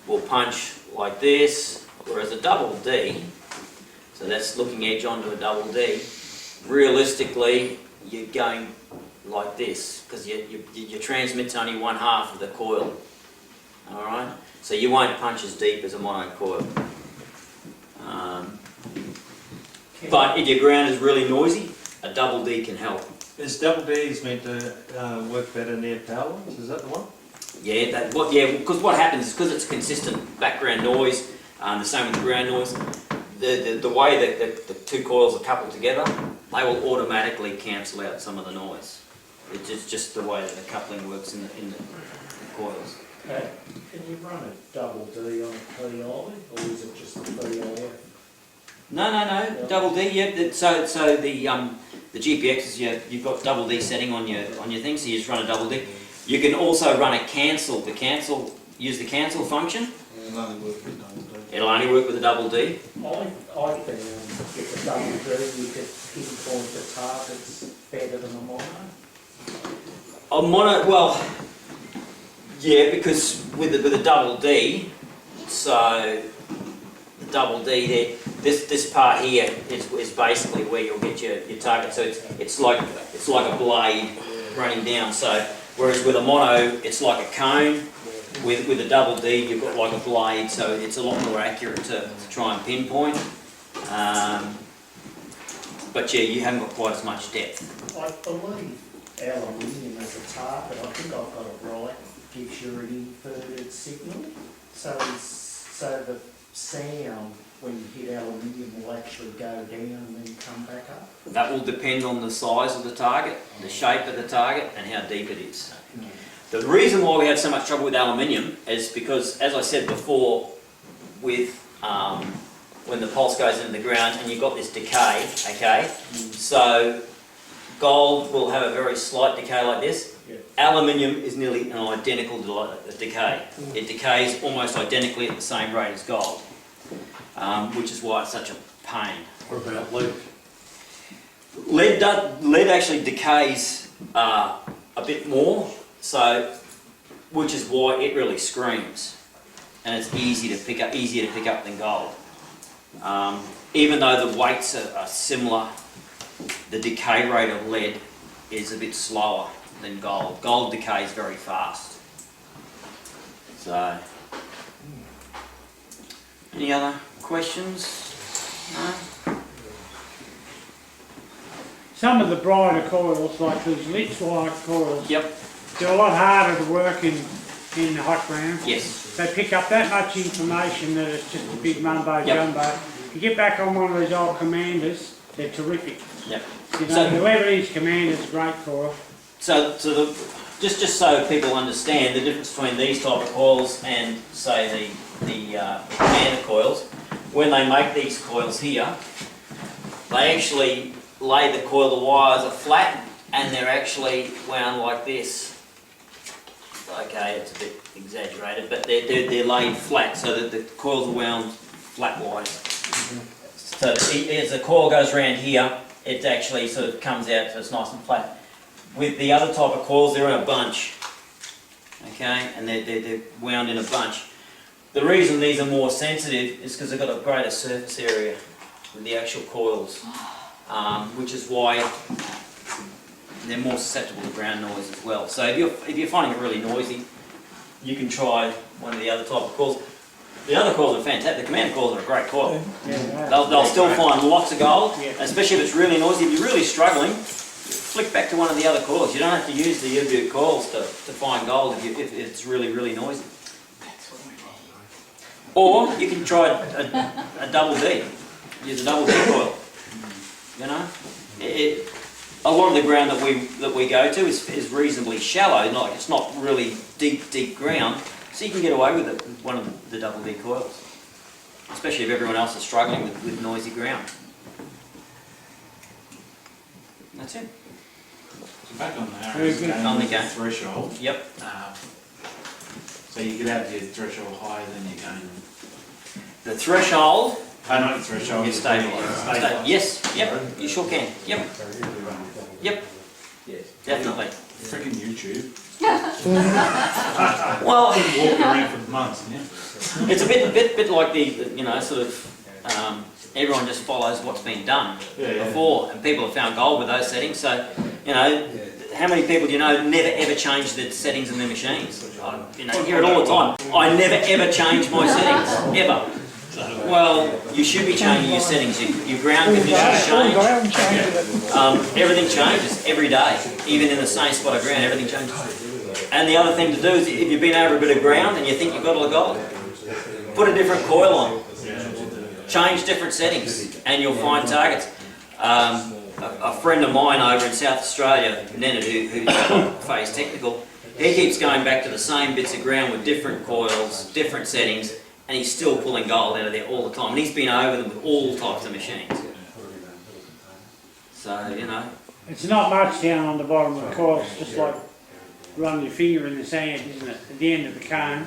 Speaker 1: will punch like this, whereas a double D, so that's looking edge onto a double D, realistically you're going like this, because your transmit's only 1/2 of the coil. Alright? So you won't punch as deep as a mono coil. But if your ground is really noisy, a double D can help.
Speaker 4: Is double D's meant to work better near power lines? Is that the one?
Speaker 1: Yeah, because what happens is because it's consistent background noise, the same with the ground noise, the way that the 2 coils are coupled together, they will automatically cancel out some of the noise. It's just the way that the coupling works in the coils.
Speaker 3: Can you run a double D on a PI, or is it just a PIF?
Speaker 1: No, double D. Yeah. So the GPX is you've got double D setting on your thing, so you just run a double D. You can also run a cancel. Use the cancel function.
Speaker 6: It'll only work with double D.
Speaker 1: It'll only work with a double D.
Speaker 3: I found with a double D you could pinpoint the targets better than a mono.
Speaker 1: A mono, well, yeah, because with a double D, so the double D there, this part here is basically where you'll get your target. So it's like a blade running down. So whereas with a mono, it's like a cone. With a double D, you've got like a blade, so it's a lot more accurate to try and pinpoint. But yeah, you haven't got quite as much depth.
Speaker 3: I believe aluminium as a target, I think I've got it right, gives you an inverted signal. So the sound when you hit aluminium will actually go down and then come back up.
Speaker 1: That will depend on the size of the target, the shape of the target, and how deep it is. The reason why we have so much trouble with aluminium is because, as I said before, with when the pulse goes into the ground and you've got this decay, okay? So gold will have a very slight decay like this. Aluminium is nearly an identical decay. It decays almost identically at the same rate as gold, which is why it's such a pain.
Speaker 2: What about lead?
Speaker 1: Lead actually decays a bit more, so which is why it really screams, and it's easier to pick up than gold. Even though the weights are similar, the decay rate of lead is a bit slower than gold. Gold decays very fast. So, any other questions? No?
Speaker 5: Some of the brighter coils, like these lit light coils,
Speaker 1: Yep.
Speaker 5: they're a lot harder to work in hot ground.
Speaker 1: Yes.
Speaker 5: They pick up that much information that it's just a big mumbo jumbo. You get back on one of these old commanders, they're terrific.
Speaker 1: Yep.
Speaker 5: You know,
Speaker 1: So-
Speaker 5: whoever these commanders, great coil.
Speaker 1: So just so people understand the difference between these type of coils and say the commander coils, when they make these coils here, they actually lay the coil, the wires are flat and they're actually wound like this. Okay, it's a bit exaggerated, but they're laid flat so that the coils are wound flat-wise. So as the coil goes around here, it actually sort of comes out so it's nice and flat. With the other type of coils, they're in a bunch, okay, and they're wound in a bunch. The reason these are more sensitive is because they've got a greater surface area with the actual coils, which is why they're more susceptible to ground noise as well. So if you're finding it really noisy, you can try one of the other type of coils. The other coils are fantastic. The commander coils are a great coil.
Speaker 5: Yeah,
Speaker 1: They'll still find lots of gold,
Speaker 5: Yeah.
Speaker 1: especially if it's really noisy. If you're really struggling, flick back to one of the other coils. You don't have to use the U-boot coils to find gold if it's really, really noisy. Or you can try a double D. Use a double D coil. You know, a lot of the ground that we go to is reasonably shallow. Like it's not really deep ground, so you can get away with it with one of the double D coils, especially if everyone else is struggling with noisy ground. That's it.
Speaker 9: So back on the
Speaker 5: Very
Speaker 9: arrows,
Speaker 5: good.
Speaker 9: going
Speaker 1: On the
Speaker 9: with the
Speaker 1: game.
Speaker 9: threshold.
Speaker 1: Yep.
Speaker 9: So you could have your threshold higher than your gain.
Speaker 1: The threshold.
Speaker 9: Not your threshold.
Speaker 1: You
Speaker 9: your
Speaker 1: stabilise.
Speaker 9: stabiliser.
Speaker 1: Yes. Yep. You sure can. Yep. Yep.
Speaker 7: Yes.
Speaker 1: Definitely.
Speaker 9: Freaking YouTube.
Speaker 1: Well,
Speaker 9: Walking around for months, yeah.
Speaker 1: it's a bit like the sort of everyone just follows what's been done
Speaker 9: Yeah.
Speaker 1: before, and people have found gold with those settings. So, how many people do you know never ever change the settings in their machines? You hear it all the time. I never ever change my settings ever. Well, you should be changing your settings. Your ground conditions change.
Speaker 8: Ground changes.
Speaker 1: Everything changes every day, even in the same spot of ground. Everything changes. And the other thing to do is, if you've been over a bit of ground and you think you've got all the gold, put a different coil on. Change different settings and you'll find targets. A friend of mine over in South Australia, Nenad, who's phase technical, he keeps going back to the same bits of ground with different coils, different settings, and he's still pulling gold out of there all the time. And he's been over them with all types of machines. So,
Speaker 5: It's not much down on the bottom of the coil, it's just like running your finger in the sand, isn't it, at the end of the cone.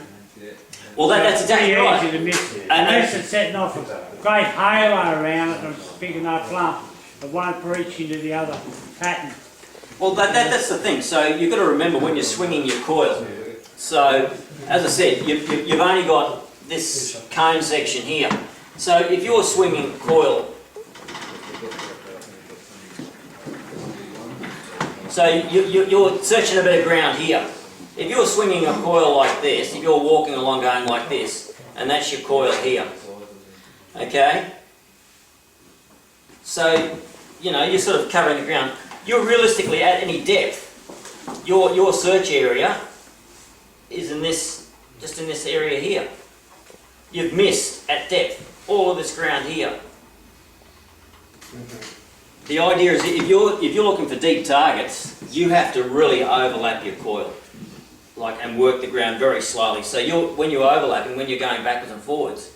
Speaker 1: well, that's exactly
Speaker 5: Pretty
Speaker 1: right.
Speaker 5: easy to miss it. Unless it's setting off a great halo around it and it's a big enough lump, it won't breach into the other pattern.
Speaker 1: Well, that's the thing. So you've got to remember when you're swinging your coil. So, as I said, you've only got this cone section here. So if you're swinging a coil, so you're searching a bit of ground here. If you're swinging a coil like this, if you're walking along going like this, and that's your coil here, okay? So, you know, you're sort of covering the ground. You're realistically at any depth. Your search area is in this, just in this area here. You've missed at depth all of this ground here. The idea is if you're looking for deep targets, you have to really overlap your coil, and work the ground very slowly. So when you're overlapping, when you're going backwards and forwards,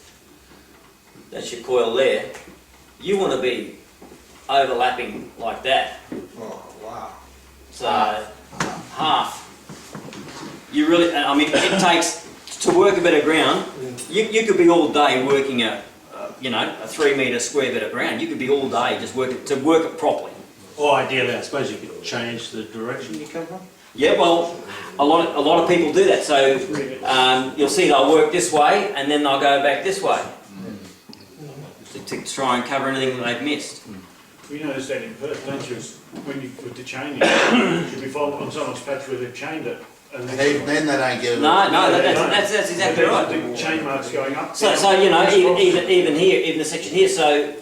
Speaker 1: that's your coil there. You want to be overlapping like that.
Speaker 6: Oh, wow.
Speaker 1: So half. You really, I mean, it takes to work a bit of ground. You could be all day working a 3 metre square bit of ground. You could be all day just working to work it properly.
Speaker 4: Or ideally, I suppose you could change the direction you come from.
Speaker 1: Yeah, well, a lot of people do that. So you'll see they'll work this way and then they'll go back this way to try and cover anything that they've missed.
Speaker 9: We noticed that in Perth, don't you? When you put the chaining, you should be following on someone's patch where they've chained it. And
Speaker 6: Then they don't get it.
Speaker 1: No, that's exactly right.
Speaker 9: The chain marks going up.
Speaker 1: So you know, even here, even the section here. So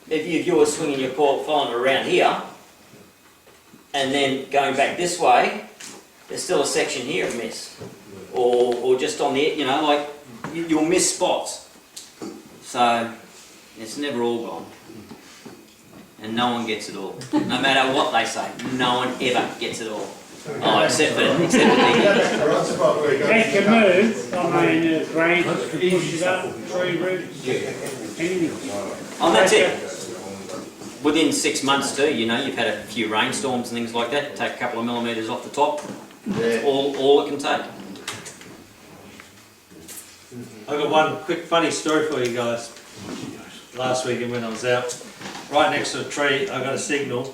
Speaker 1: if you were swinging your coil, following it around here, and then going back this way, there's still a section here of miss, or just on the, you know, like you'll miss spots. So it's never all gone, and no one gets it all. No matter what they say, no one ever gets it all. Oh, except for Diggy.
Speaker 5: They can move, I mean, branches can push it up, tree roots, anything.
Speaker 1: Oh, that's it. Within 6 months too, you know, you've had a few rainstorms and things like that, take a couple of millimetres off the top, that's all it can take.
Speaker 4: I've got one quick funny story for you guys. Last weekend when I was out, right next to a tree, I got a signal,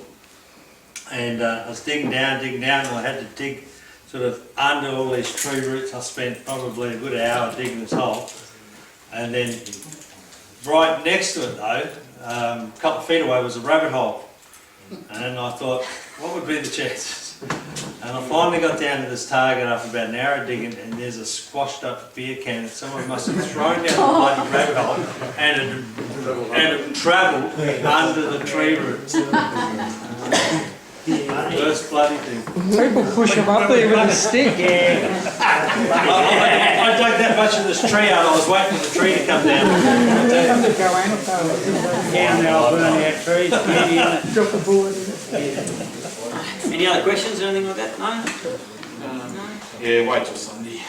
Speaker 4: and I was digging down, and I had to dig sort of under all these tree roots. I spent probably a good hour digging this hole, and then right next to it though, a couple of feet away was a rabbit hole, and I thought, what would be the chances? And I finally got down to this target after about an hour of digging, and there's a squashed up beer can that someone must have thrown down the bloody rabbit hole, and it travelled under the tree roots. Worst bloody thing.
Speaker 8: People push them up there with a stick.
Speaker 4: I dug that much of this tree out, I was waiting for the tree to come down.
Speaker 5: Down there, I'll burn out trees,
Speaker 8: Drop the board in it.
Speaker 1: Any other questions or anything like that? No?
Speaker 9: Yeah, wait till Sunday.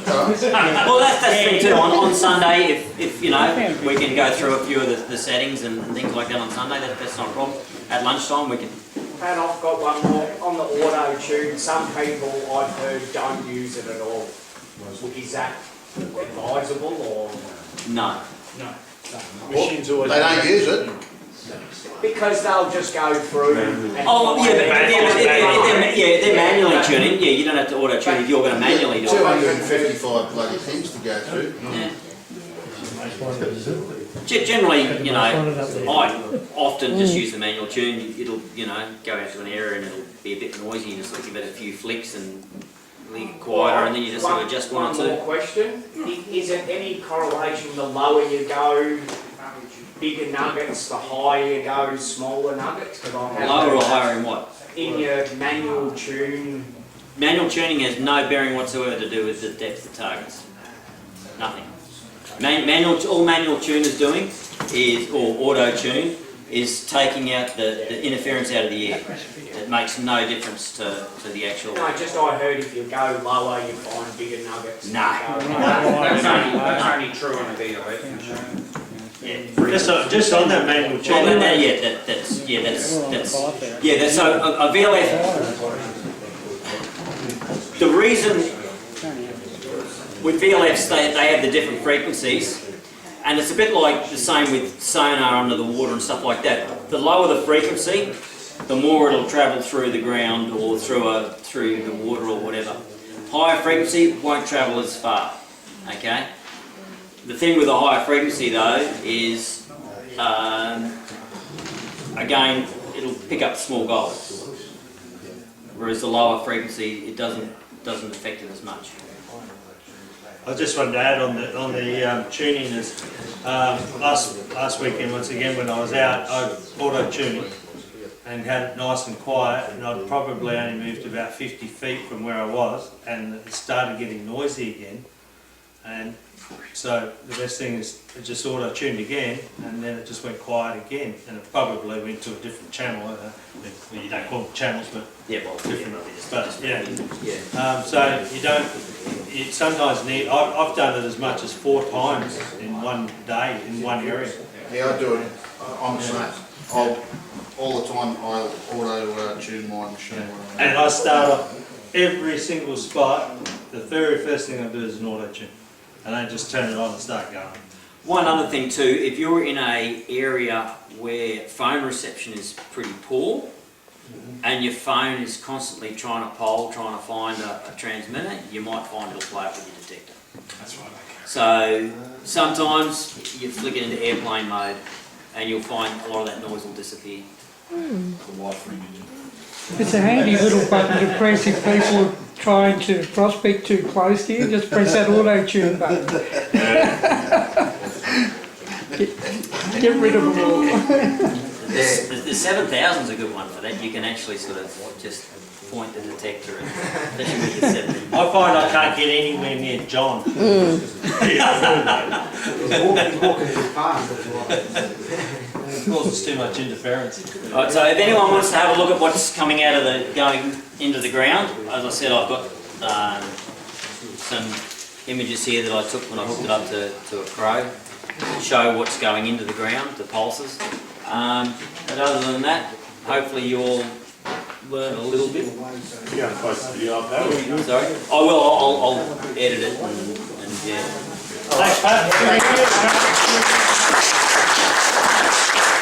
Speaker 1: Well, that's the thing too. On Sunday, if you know, we can go through a few of the settings and things like that on Sunday. That's not a problem. At lunchtime, we can.
Speaker 10: And I've got one more on the auto tune. Some people I've heard don't use it at all. Is that advisable or?
Speaker 1: No.
Speaker 9: No. Machines always.
Speaker 6: They don't use it.
Speaker 10: Because they'll just go through and...
Speaker 1: Oh, yeah, but they're manually tuning. Yeah, you don't have to auto tune if you're going to manually do it.
Speaker 6: 255 bloody things to go through.
Speaker 1: Yeah. Generally, you know, I often just use the manual tune. It'll, you know, go out to an area and it'll be a bit noisy. You just give it a few flicks and leave it quieter, and then you just sort of adjust one or two.
Speaker 10: One more question. Is there any correlation the lower you go, bigger nuggets, the higher you go, smaller nuggets?
Speaker 1: Lower or higher in what?
Speaker 10: In your manual tune.
Speaker 1: Manual tuning has no bearing whatsoever to do with the depth of targets. Nothing. All manual tune is doing is, or auto tune, is taking out the interference out of the air. It makes no difference to the actual.
Speaker 10: No, just I heard if you go lower, you find bigger nuggets.
Speaker 1: No.
Speaker 10: That's only true on a VLF.
Speaker 1: Yeah.
Speaker 4: Just on that manual tune.
Speaker 1: Well, that's so a VLF. The reason with VLFs they have the different frequencies, and it's a bit like the same with sonar under the water and stuff like that. The lower the frequency, the more it'll travel through the ground or through the water or whatever. Higher frequency won't travel as far, okay? The thing with a higher frequency though is, again, it'll pick up small gold. Whereas the lower frequency, it doesn't affect it as much.
Speaker 4: I just wanted to add on the tuning is last weekend once again when I was out, I auto-tuned and had it nice and quiet, and I'd probably only moved about 50 feet from where I was, and it started getting noisy again. And so the best thing is it just auto-tuned again, and then it just went quiet again, and it probably went to a different channel. Well, you don't call them channels, but
Speaker 1: Yeah, well,
Speaker 4: different.
Speaker 1: but
Speaker 4: Yeah. So you don't. You sometimes need. I've done it as much as 4 times in one day in one area.
Speaker 6: Yeah, I do it on the same. All the time I auto tune my machine.
Speaker 4: And I start off every single spot. The very first thing I do is an auto tune, and then just turn it on and start going.
Speaker 1: one other thing too, if you're in a area where phone reception is pretty poor, and your phone is constantly trying to find a transmitter, you might find it'll play up with your detector.
Speaker 9: That's right, okay.
Speaker 1: So sometimes you flick it into airplane mode and you'll find a lot of that noise will disappear.
Speaker 8: It's a handy little button to press if people are trying to prospect too close to you. Just press that auto-tune button. Get rid of them all.
Speaker 1: The 7000's a good one for that. You can actually sort of just point the detector, especially with your 70.
Speaker 4: I find I can't get anywhere near John.
Speaker 7: He's walking too fast, that's why.
Speaker 4: It causes too much interference.
Speaker 1: Alright, so if anyone wants to have a look at what's coming out of going into the ground, as I said, I've got some images here that I took when I hooked it up to a crow to show what's going into the ground, the pulses. But other than that, hopefully you all learn a little bit.
Speaker 2: You're going to post the video up there?
Speaker 1: Sorry? I will, I'll edit it and yeah.
Speaker 4: Thanks, Pat.
Speaker 5: Thank you.